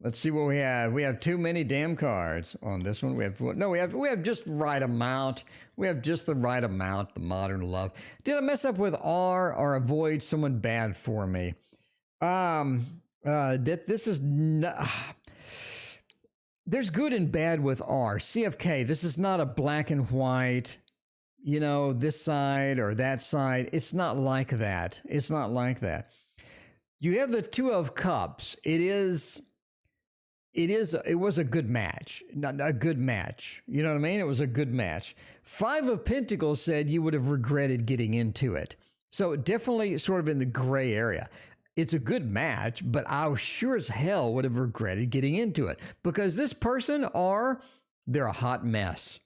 Let's see what we have. We have too many damn cards on this one. We have just right amount. We have just the right amount, the modern love. Did I mess up with R, or avoid someone bad for me? This is not... There's good and bad with R. CFK, this is not a black and white, this side or that side. It's not like that. It's not like that. You have the Two of Cups. It was a good match. Not a good match. You know what I mean? It was a good match. Five of Pentacles said you would have regretted getting into it. So definitely sort of in the gray area. It's a good match, but I sure as hell would have regretted getting into it, because this person they're a hot mess.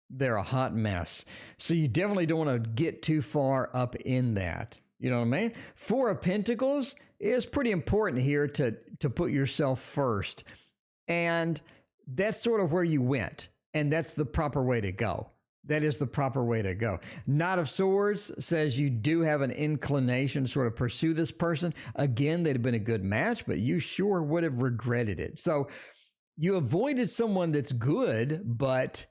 They're a hot mess. So you definitely don't want to get too far up in that. You know what I mean? Four of Pentacles is pretty important here to put yourself first. And that's sort of where you went. And that's the proper way to go. That is the proper way to go. Knight of Swords says you do have an inclination to sort of pursue this person. Again, they'd have been a good match, but you sure would have regretted it. So you avoided someone that's good, but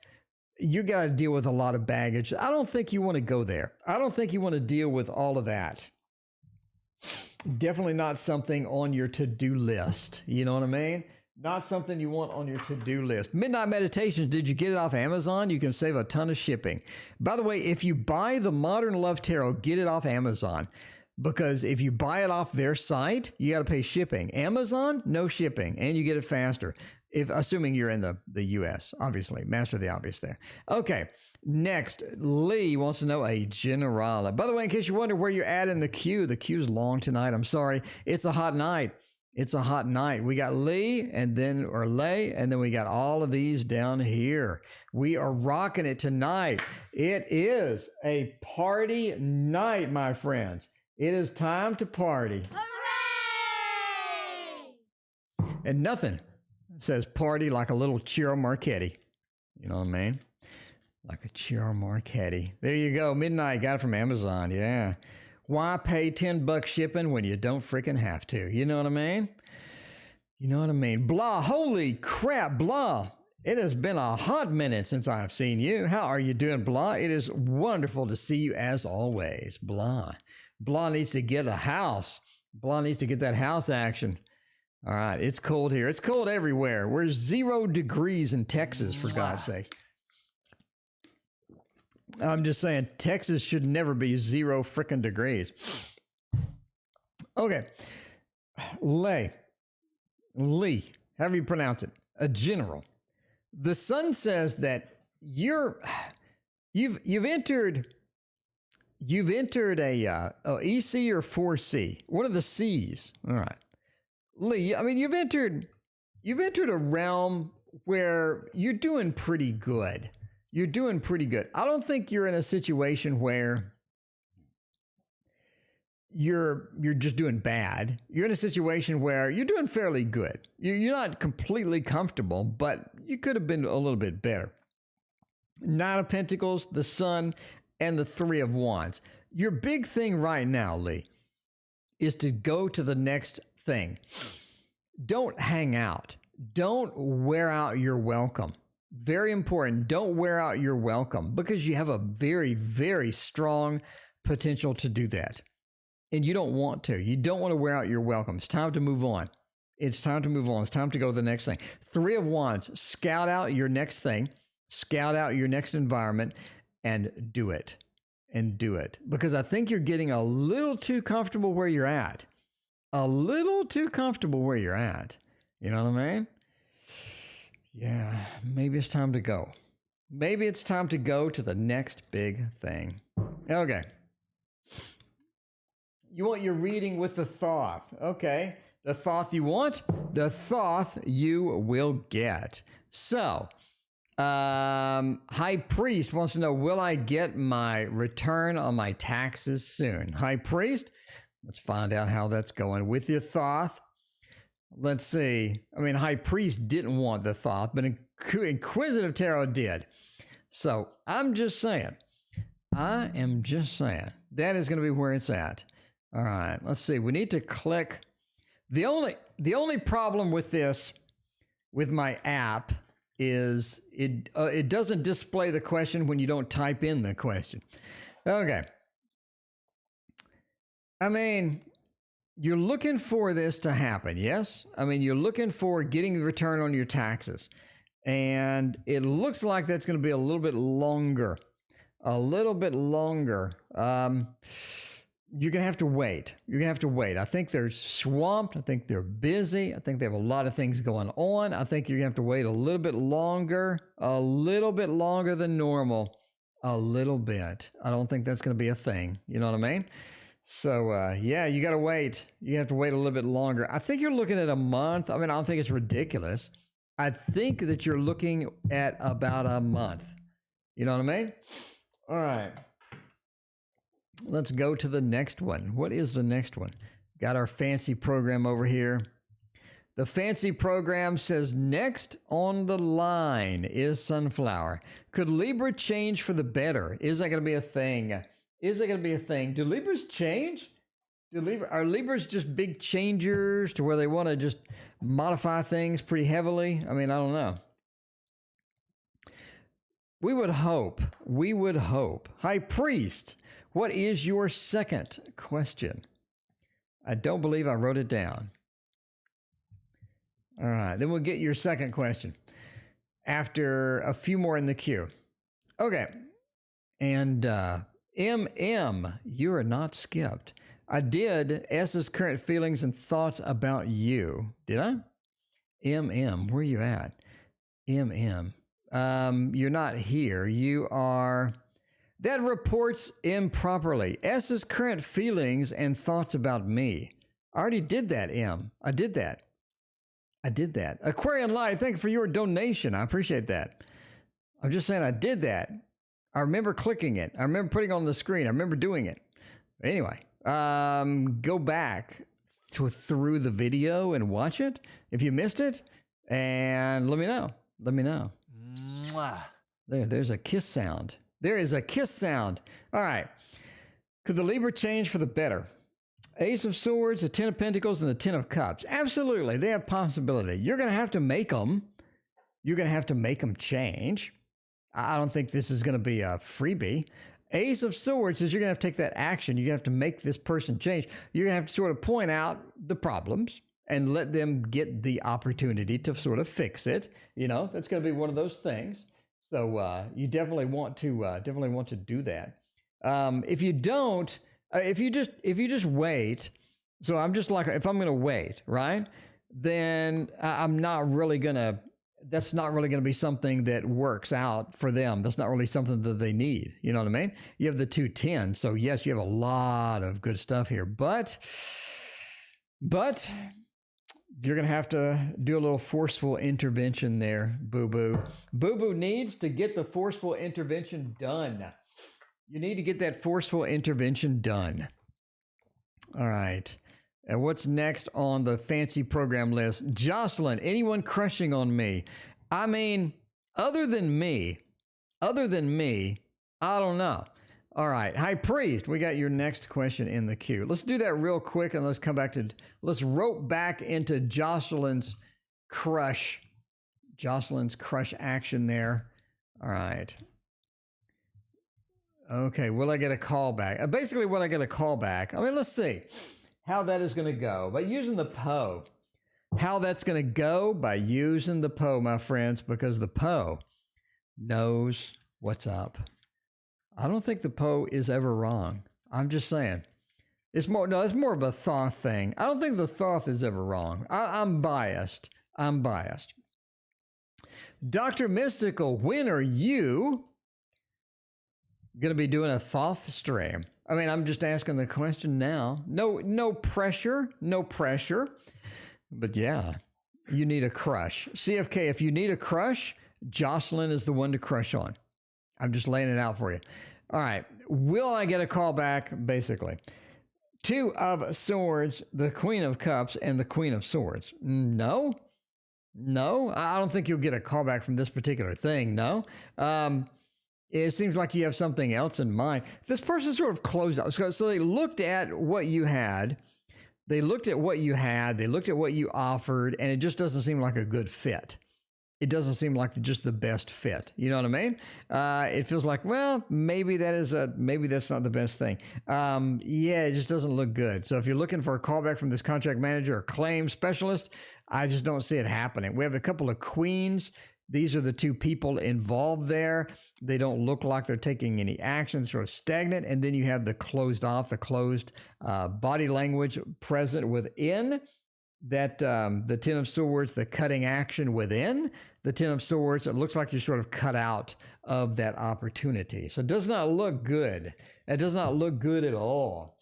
you got to deal with a lot of baggage. I don't think you want to go there. I don't think you want to deal with all of that. Definitely not something on your to-do list. You know what I mean? Not something you want on your to-do list. Midnight Meditations, did you get it off Amazon? You can save a ton of shipping. By the way, if you buy the Modern Love Tarot, get it off Amazon. Because if you buy it off their site, you got to pay shipping. Amazon, no shipping, and you get it faster. Assuming you're in the U.S., obviously. Master the obvious there. Okay, next, Lee wants to know a generale. By the way, in case you wonder where you're at in the queue's long tonight. I'm sorry. It's a hot night. It's a hot night. We got Lee and then we got all of these down here. We are rocking it tonight. It is a party night, my friends. It is time to party. Hooray! And nothing says party like a little Ciro Marchetti. You know what I mean? Like a Ciro Marchetti. There you go. Midnight. Got it from Amazon. Yeah. Why pay $10 shipping when you don't freaking have to? You know what I mean? You know what I mean? Blah. Holy crap, Blah. It has been a hot minute since I've seen you. How are you doing, Blah? It is wonderful to see you as always, Blah. Blah needs to get a house. Blah needs to get that house action. All right. It's cold here. It's cold everywhere. We're 0 degrees in Texas, for God's sake. I'm just saying, Texas should never be 0 frickin' degrees. Okay. Lee, however you pronounce it, a general. The sun says that you've entered a EC or 4C, one of the C's. All right. Lee, I mean, you've entered a realm where you're doing pretty good. You're doing pretty good. I don't think you're in a situation where you're just doing bad. You're in a situation where you're doing fairly good. You're not completely comfortable, but you could have been a little bit better. Nine of Pentacles, the Sun, and the Three of Wands. Your big thing right now, Lee, is to go to the next thing. Don't hang out. Don't wear out your welcome. Very important. Don't wear out your welcome, because you have a very, very strong potential to do that. And you don't want to. You don't want to wear out your welcome. It's time to move on. It's time to move on. It's time to go to the next thing. Three of Wands. Scout out your next thing. Scout out your next environment and do it. And do it. Because I think you're getting a little too comfortable where you're at. A little too comfortable where you're at. You know what I mean? Yeah, maybe it's time to go. Maybe it's time to go to the next big thing. Okay. You want your reading with the Thoth. Okay. The Thoth you want, the Thoth you will get. So, High Priest wants to know, will I get my return on my taxes soon? High Priest, let's find out how that's going with your Thoth. Let's see. I mean, High Priest didn't want the Thoth, but Inquisitive Tarot did. So I'm just saying. I am just saying. That is going to be where it's at. All right. Let's see. We need to click. The only problem with this, with my app, is it doesn't display the question when you don't type in the question. Okay. I mean, you're looking for this to happen, yes? I mean, you're looking for getting the return on your taxes. And it looks like that's going to be a little bit longer. A little bit longer. You're going to have to wait. You're going to have to wait. I think they're swamped. I think they're busy. I think they have a lot of things going on. I think you're going to have to wait a little bit longer than normal. A little bit. I don't think that's going to be a thing. You know what I mean? So, yeah, you got to wait. You have to wait a little bit longer. I think you're looking at a month. I mean, I don't think it's ridiculous. I think that you're looking at about a month. You know what I mean? All right. Let's go to the next one. What is the next one? Got our fancy program over here. The fancy program says, next on the line is Sunflower. Could Libra change for the better? Is that going to be a thing? Is that going to be a thing? Do Libras change? Are Libras just big changers to where they want to just modify things pretty heavily? I mean, I don't know. We would hope. We would hope. High Priest, what is your second question? I don't believe I wrote it down. All right, then we'll get your second question after a few more in the queue. Okay, and MM, you are not skipped. I did S's current feelings and thoughts about you. Did I? MM, where you at? MM. You're not here. You are... That reports improperly. S's current feelings and thoughts about me. I already did that, M. I did that. Aquarian Light, thank you for your donation. I appreciate that. I'm just saying I did that. I remember clicking it. I remember putting it on the screen. I remember doing it. Anyway, go back through the video and watch it if you missed it, and let me know. Let me know. Mwah. There's a kiss sound. There is a kiss sound. All right. Could the Libra change for the better? Ace of Swords, the Ten of Pentacles, and the Ten of Cups. Absolutely. They have possibility. You're going to have to make them. You're going to have to make them change. I don't think this is going to be a freebie. Ace of Swords says you're going to have to take that action. You're going to have to make this person change. You're going to have to sort of point out the problems and let them get the opportunity to sort of fix it. You know, that's going to be one of those things. So you definitely want to do that. If you don't, if you just wait. So I'm just like, if I'm going to wait, right? Then I'm not really going to. That's not really going to be something that works out for them. That's not really something that they need. You know what I mean? You have the 210. So yes, you have a lot of good stuff here, but You're going to have to do a little forceful intervention there, boo-boo. Boo-boo needs to get the forceful intervention done. You need to get that forceful intervention done. All right. And what's next on the fancy program list? Jocelyn, anyone crushing on me? I mean, other than me, I don't know. All right. High Priest, we got your next question in the queue. Let's do that real quick and let's rope back into Jocelyn's crush action there. All right. Okay. Will I get a callback? Basically, will I get a callback? I mean, let's see how that is going to go by using the Poe. How that's going to go by using the Poe, my friends, because the Poe knows what's up. I don't think the Poe is ever wrong. I'm just saying. It's more of a Thoth thing. I don't think the Thoth is ever wrong. I'm biased. Dr. Mystical, when are you going to be doing a Thoth stream? I mean, I'm just asking the question now. No pressure. But yeah, you need a crush. CFK, if you need a crush, Jocelyn is the one to crush on. I'm just laying it out for you. All right. Will I get a call back? Basically. Two of Swords, the Queen of Cups, and the Queen of Swords. No. I don't think you'll get a call back from this particular thing. No. It seems like you have something else in mind. This person sort of closed out. So they looked at what you had. They looked at what you offered, and it just doesn't seem like a good fit. It doesn't seem like just the best fit. You know what I mean? It feels like, well, maybe that's not the best thing. Yeah, it just doesn't look good. So if you're looking for a callback from this contract manager or claim specialist, I just don't see it happening. We have a couple of queens. These are the two people involved there. They don't look like they're taking any action, sort of stagnant. And then you have the closed body language present within that, the Ten of Swords, the cutting action within the Ten of Swords. It looks like you're sort of cut out of that opportunity. So it does not look good. It does not look good at all.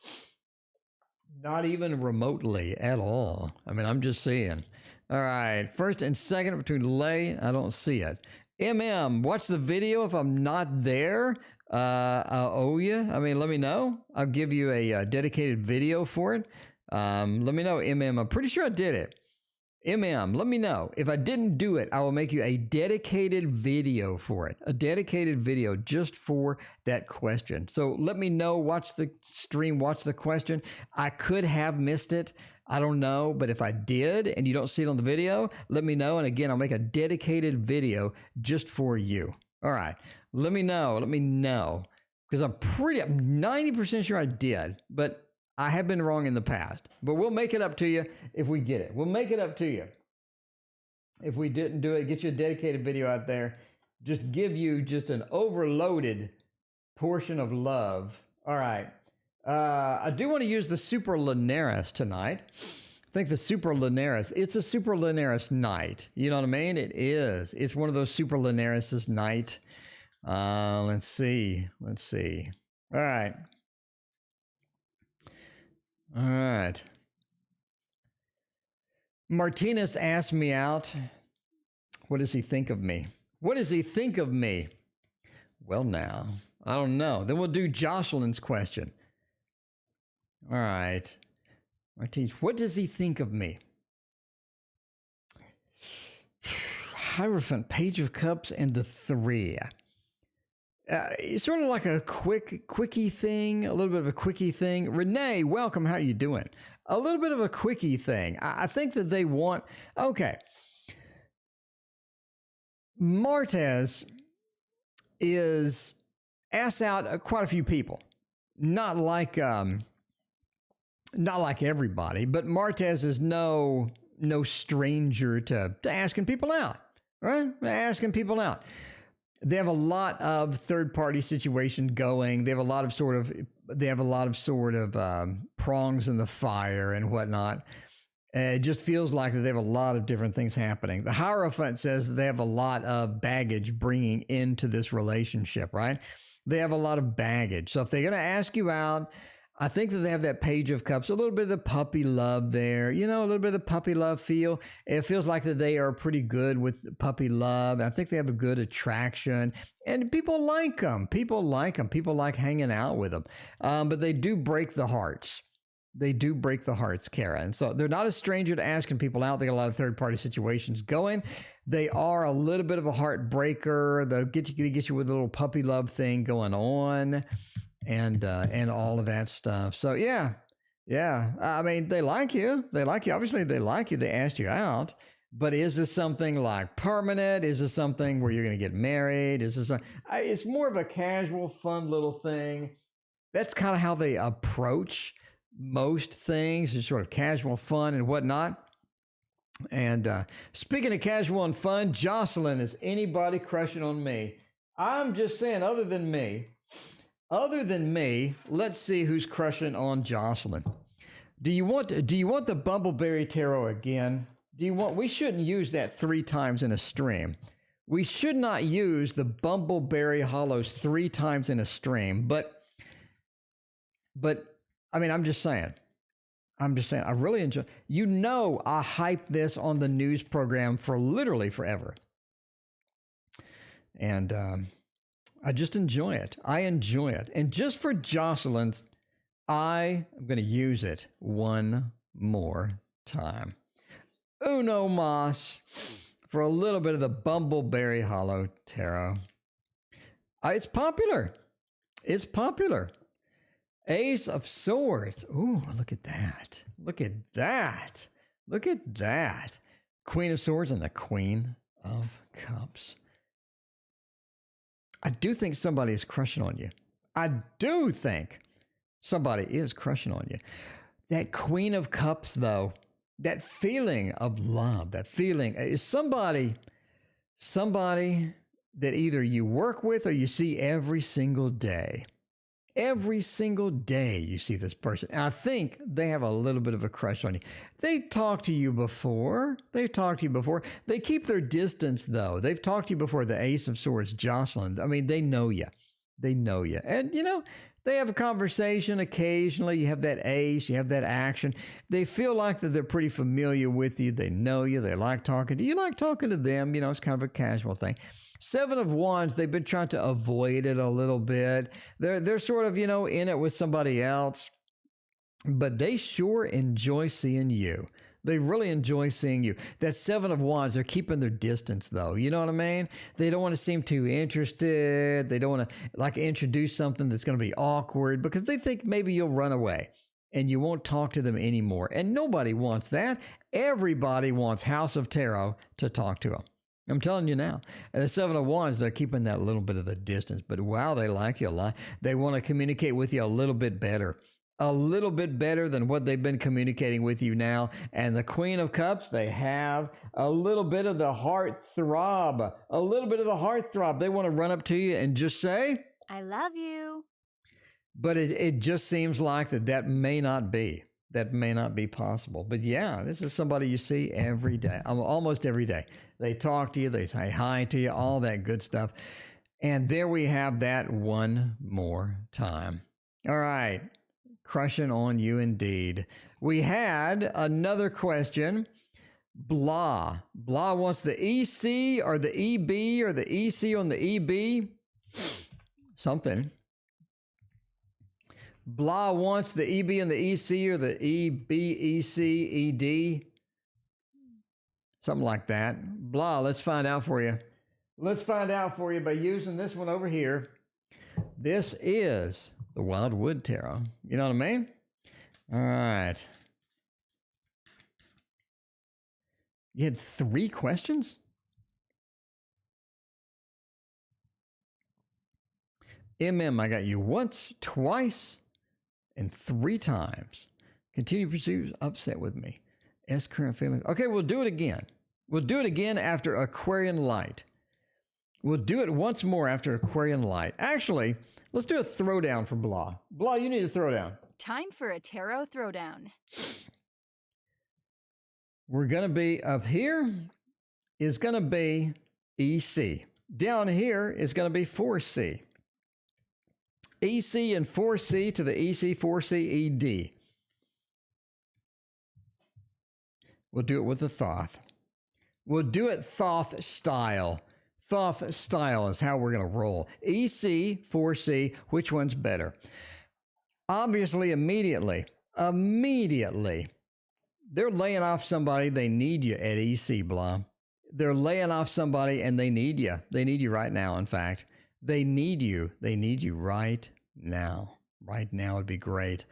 Not even remotely at all. I mean, I'm just saying. All right. First and second between Lay. I don't see it. Watch the video if I'm not there. I'll owe you. I mean, let me know. I'll give you a dedicated video for it. Let me know, I'm pretty sure I did it. Let me know. If I didn't do it, I will make you a dedicated video for it. A dedicated video just for that question. So let me know, watch the stream, watch the question. I could have missed it. I don't know, but if I did and you don't see it on the video, let me know. And again, I'll make a dedicated video just for you. All right. Let me know. Because I'm 90% sure I did, but I have been wrong in the past, but we'll make it up to you if we get it. We'll make it up to you. If we didn't do it, get you a dedicated video out there. Just give you just an overloaded portion of love. All right. I do want to use the Super Linares tonight. I think the Super Linares, it's a Super Linares night. You know what I mean? It is. It's one of those Super Linares' night. Let's see. All right. Martinez asked me out. What does he think of me? Well, now, I don't know. Then we'll do Jocelyn's question. All right. Martinez, what does he think of me? Hierophant, Page of Cups, and the 3. It's sort of like a quickie thing, a little bit of a quickie thing. Renee, welcome. How you doing? A little bit of a quickie thing. I think that they want, okay. Martez is asked out quite a few people. Not like everybody, but Martez is no stranger to asking people out, right? Asking people out. They have a lot of third-party situation going. They have a lot of sort of prongs in the fire and whatnot. It just feels like that they have a lot of different things happening. The Hierophant says that they have a lot of baggage bringing into this relationship, right? They have a lot of baggage. So if they're going to ask you out, I think that they have that Page of Cups, a little bit of the puppy love there, you know, a little bit of the puppy love feel. It feels like that they are pretty good with puppy love. I think they have a good attraction, and people like them. People like them. People like hanging out with them. But they do break the hearts. They do break the hearts, Kara. And so they're not a stranger to asking people out. They got a lot of third-party situations going. They are a little bit of a heartbreaker. They'll get you with a little puppy love thing going on, and all of that stuff. So yeah. I mean, they like you. They like you. Obviously, they like you. They asked you out. But is this something like permanent? Is this something where you're going to get married? Is this it's more of a casual, fun little thing. That's kind of how they approach most things, is sort of casual fun and whatnot. And speaking of casual and fun, Jocelyn, is anybody crushing on me? I'm just saying, other than me, let's see who's crushing on Jocelyn. Do you want the Bumbleberry Tarot again? We shouldn't use that 3 times in a stream. We should not use the Bumbleberry Hollows 3 times in a stream, but I mean, I'm just saying, I really enjoy, I hyped this on the news program for literally forever. And I just enjoy it. I enjoy it. And just for Jocelyn's, I am going to use it one more time. Uno mas for a little bit of the Bumbleberry Hollow Tarot. It's popular. It's popular. Ace of Swords. Ooh, look at that. Look at that. Look at that. Queen of Swords and the Queen of Cups. I do think somebody is crushing on you. I do think somebody is crushing on you. That Queen of Cups, though, that feeling of love, that feeling is somebody that either you work with or you see every single day. Every single day you see this person. And I think they have a little bit of a crush on you. They talked to you before. They keep their distance, though. They've talked to you before. The Ace of Swords, Jocelyn. I mean, they know you. And, they have a conversation occasionally. You have that ace. You have that action. They feel like that they're pretty familiar with you. They know you. They like talking to you. You like talking to them. It's kind of a casual thing. 7 of Wands, they've been trying to avoid it a little bit. They're sort of, in it with somebody else. But they sure enjoy seeing you. They really enjoy seeing you. That 7 of Wands, they're keeping their distance, though. You know what I mean? They don't want to seem too interested. They don't want to, introduce something that's going to be awkward because they think maybe you'll run away and you won't talk to them anymore. And nobody wants that. Everybody wants House of Tarot to talk to them. I'm telling you now. And the 7 of Wands, they're keeping that little bit of the distance. But wow, they like you a lot. They want to communicate with you a little bit better. A little bit better than what they've been communicating with you now. And the Queen of Cups, they have a little bit of the heart throb. A little bit of the heart throb. They want to run up to you and just say, I love you. But it just seems like that may not be. That may not be possible. But yeah, this is somebody you see every day, almost every day. They talk to you, they say hi to you, all that good stuff. And there we have that one more time. All right. Crushing on you indeed. We had another question. Blah wants the EC or the EB or the EC on the EB. Something. Blah wants the EB and the EC or the EB, EC, ED. Something like that. Blah, let's find out for you. Let's find out for you by using this one over here. This is the Wildwood Tarot. You know what I mean? All right. You had 3 questions? I got you once, twice, and 3 times. Continue to pursue upset with me. S current feelings. Okay, we'll do it again. We'll do it again after Aquarian Light. We'll do it once more after Aquarian Light. Actually, let's do a throwdown for Blah. Blah, you need a throwdown. Time for a tarot throwdown. We're going to be up here is going to be EC. Down here is going to be 4C. EC and 4C to the EC, 4C, ED. We'll do it with the Thoth. We'll do it Thoth style. Thoth style is how we're going to roll. EC, 4C, which one's better? Obviously, immediately, they're laying off somebody. They need you at EC, blah. They're laying off somebody and they need you. They need you right now, in fact. They need you. They need you right now. Right now would be great.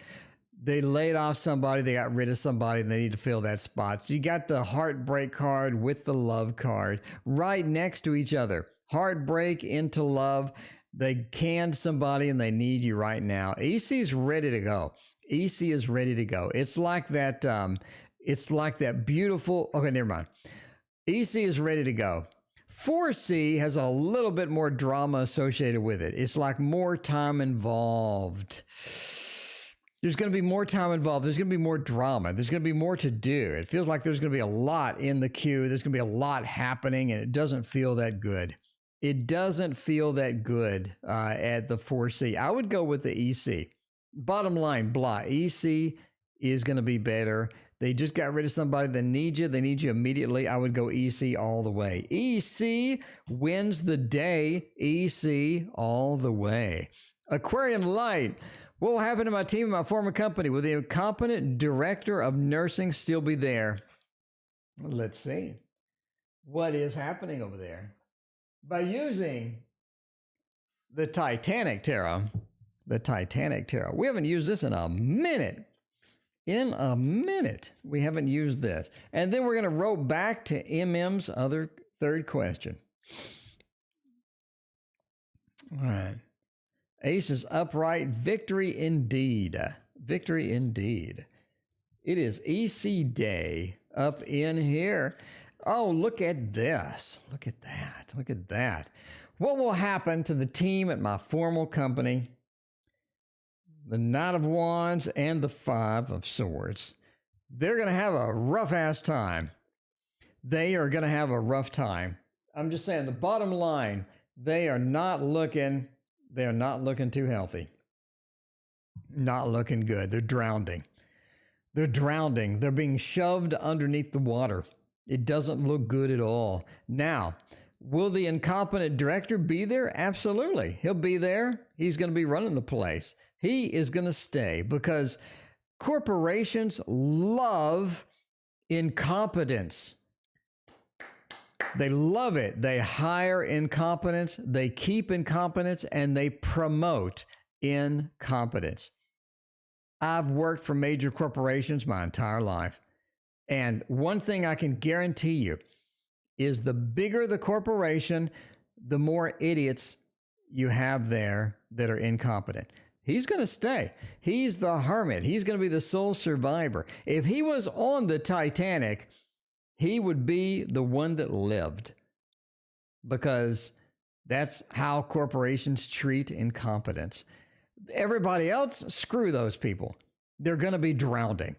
They laid off somebody. They got rid of somebody and they need to fill that spot. So you got the heartbreak card with the love card right next to each other. Heartbreak into love. They canned somebody and they need you right now. EC is ready to go. EC is ready to go. It's like that. It's like that beautiful. Okay, never mind. EC is ready to go. 4C has a little bit more drama associated with it. It's like more time involved. There's going to be more time involved. There's going to be more drama. There's going to be more to do. It feels like there's going to be a lot in the queue. There's going to be a lot happening, and it doesn't feel that good. It doesn't feel that good at the 4C. I would go with the EC. Bottom line, blah. EC is going to be better. They just got rid of somebody that needs you. They need you immediately. I would go EC all the way. EC wins the day. EC all the way. Aquarian Light. What will happen to my team and my former company? Will the incompetent director of nursing still be there? Let's see. What is happening over there? By using the Titanic Tarot. The Titanic Tarot. We haven't used this in a minute. In a minute, we haven't used this. And then we're going to roll back to MM's other third question. All right. Ace is upright. Victory indeed. Victory indeed. It is EC day up in here. Oh, look at this. Look at that. Look at that. What will happen to the team at my formal company? The Knight of Wands and the Five of Swords. They're going to have a rough-ass time. They are going to have a rough time. I'm just saying, the bottom line, they are not looking too healthy. Not looking good. They're drowning. They're drowning. They're being shoved underneath the water. It doesn't look good at all. Now, will the incompetent director be there? Absolutely. He'll be there. He's going to be running the place. He is going to stay because corporations love incompetence. They love it. They hire incompetence, they keep incompetence, and they promote incompetence. I've worked for major corporations my entire life. And one thing I can guarantee you is the bigger the corporation, the more idiots you have there that are incompetent. He's going to stay. He's the hermit. He's going to be the sole survivor. If he was on the Titanic, he would be the one that lived, because that's how corporations treat incompetence. Everybody else, screw those people. They're going to be drowning.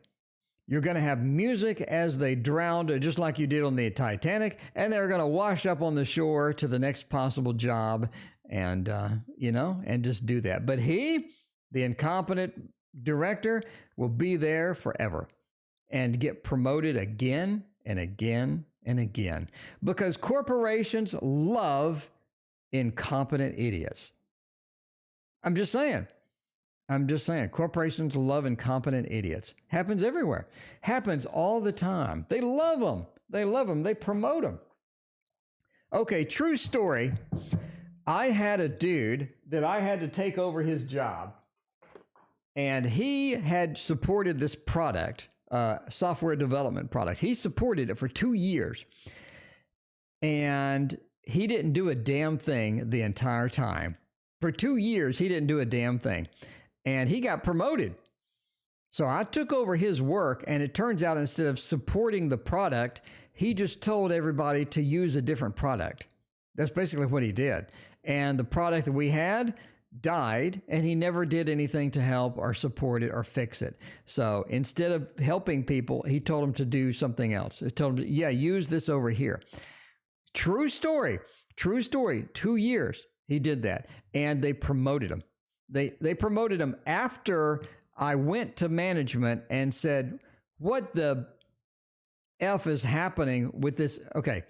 You're going to have music as they drown, just like you did on the Titanic, and they're going to wash up on the shore to the next possible job and, and just do that. But he, the incompetent director, will be there forever and get promoted again and again and again, because corporations love incompetent idiots. I'm just saying. Corporations love incompetent idiots. Happens everywhere. Happens all the time. They love them. They promote them. Okay, true story. I had a dude that I had to take over his job, and he had supported this product, software development product. He supported it for 2 years, and he didn't do a damn thing the entire time. For 2 years, he didn't do a damn thing, and he got promoted. So I took over his work, and it turns out instead of supporting the product, he just told everybody to use a different product. That's basically what he did. And the product that we had died, and he never did anything to help or support it or fix it. So instead of helping people, he told them to do something else. He told them, use this over here. True story. 2 years he did that, and they promoted him. They promoted him after I went to management and said, what the F is happening with this? Okay.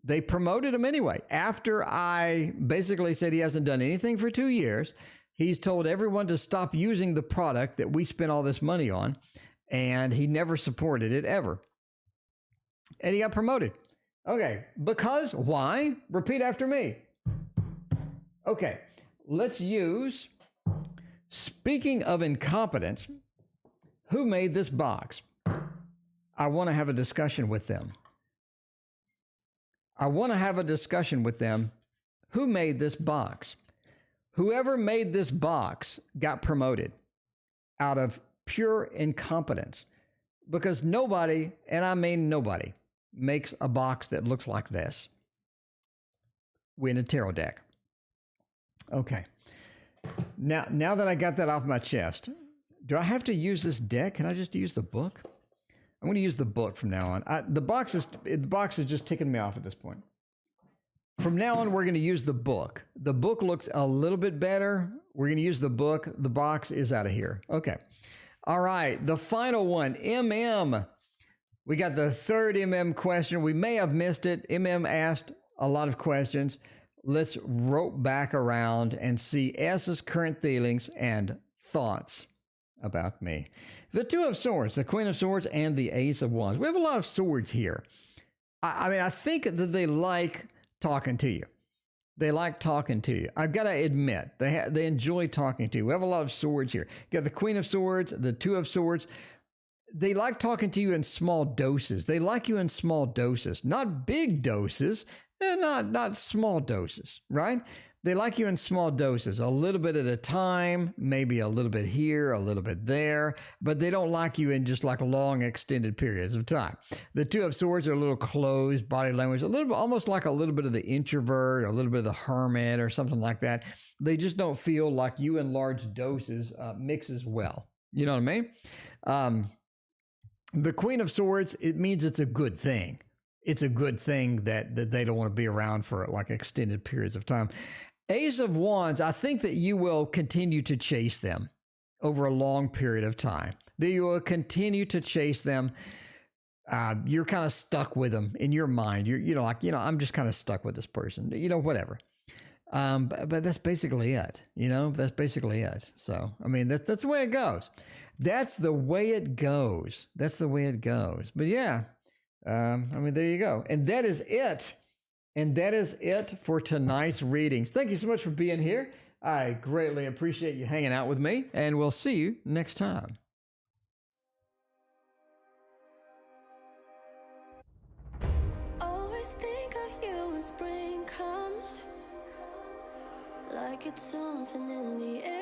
They promoted him anyway. After I basically said he hasn't done anything for 2 years, he's told everyone to stop using the product that we spent all this money on, and he never supported it ever. And he got promoted. Okay, because why? Repeat after me. Okay, let's use, speaking of incompetence, who made this box? I want to have a discussion with them. I want to have a discussion with them. Who made this box? Whoever made this box got promoted out of pure incompetence, because nobody, and I mean nobody, makes a box that looks like this. Win a tarot deck. Okay. Now that I got that off my chest, do I have to use this deck? Can I just use the book? I'm going to use the book from now on. The box is just ticking me off at this point. From now on, we're going to use the book. The book looks a little bit better. We're going to use the book. The box is out of here. Okay. All right. The final one, MM. We got the third MM question. We may have missed it. MM asked a lot of questions. Let's rope back around and see S's current feelings and thoughts about me. The Two of Swords, the Queen of Swords, and the Ace of Wands. We have a lot of swords here. I mean, I think that they like talking to you. They like talking to you. I've got to admit, they enjoy talking to you. We have a lot of swords here. You got the Queen of Swords, the Two of Swords. They like talking to you in small doses. They like you in small doses, not big doses, and not small doses, right? They like you in small doses, a little bit at a time, maybe a little bit here, a little bit there, but they don't like you in just like long extended periods of time. The Two of Swords are a little closed body language, a little bit, almost like a little bit of the introvert, a little bit of the hermit or something like that. They just don't feel like you in large doses mixes well. You know what I mean? The Queen of Swords, it means it's a good thing. It's a good thing that they don't want to be around for like extended periods of time. Ace of Wands, I think that you will continue to chase them over a long period of time. That you will continue to chase them. You're kind of stuck with them in your mind. I'm just kind of stuck with this person, whatever. But that's basically it. That's basically it. So, I mean, that's the way it goes. That's the way it goes. That's the way it goes. But yeah, I mean, there you go. And that is it. And that is it for tonight's readings. Thank you so much for being here. I greatly appreciate you hanging out with me, and we'll see you next time. Always think of you when spring comes, like it's something in the air.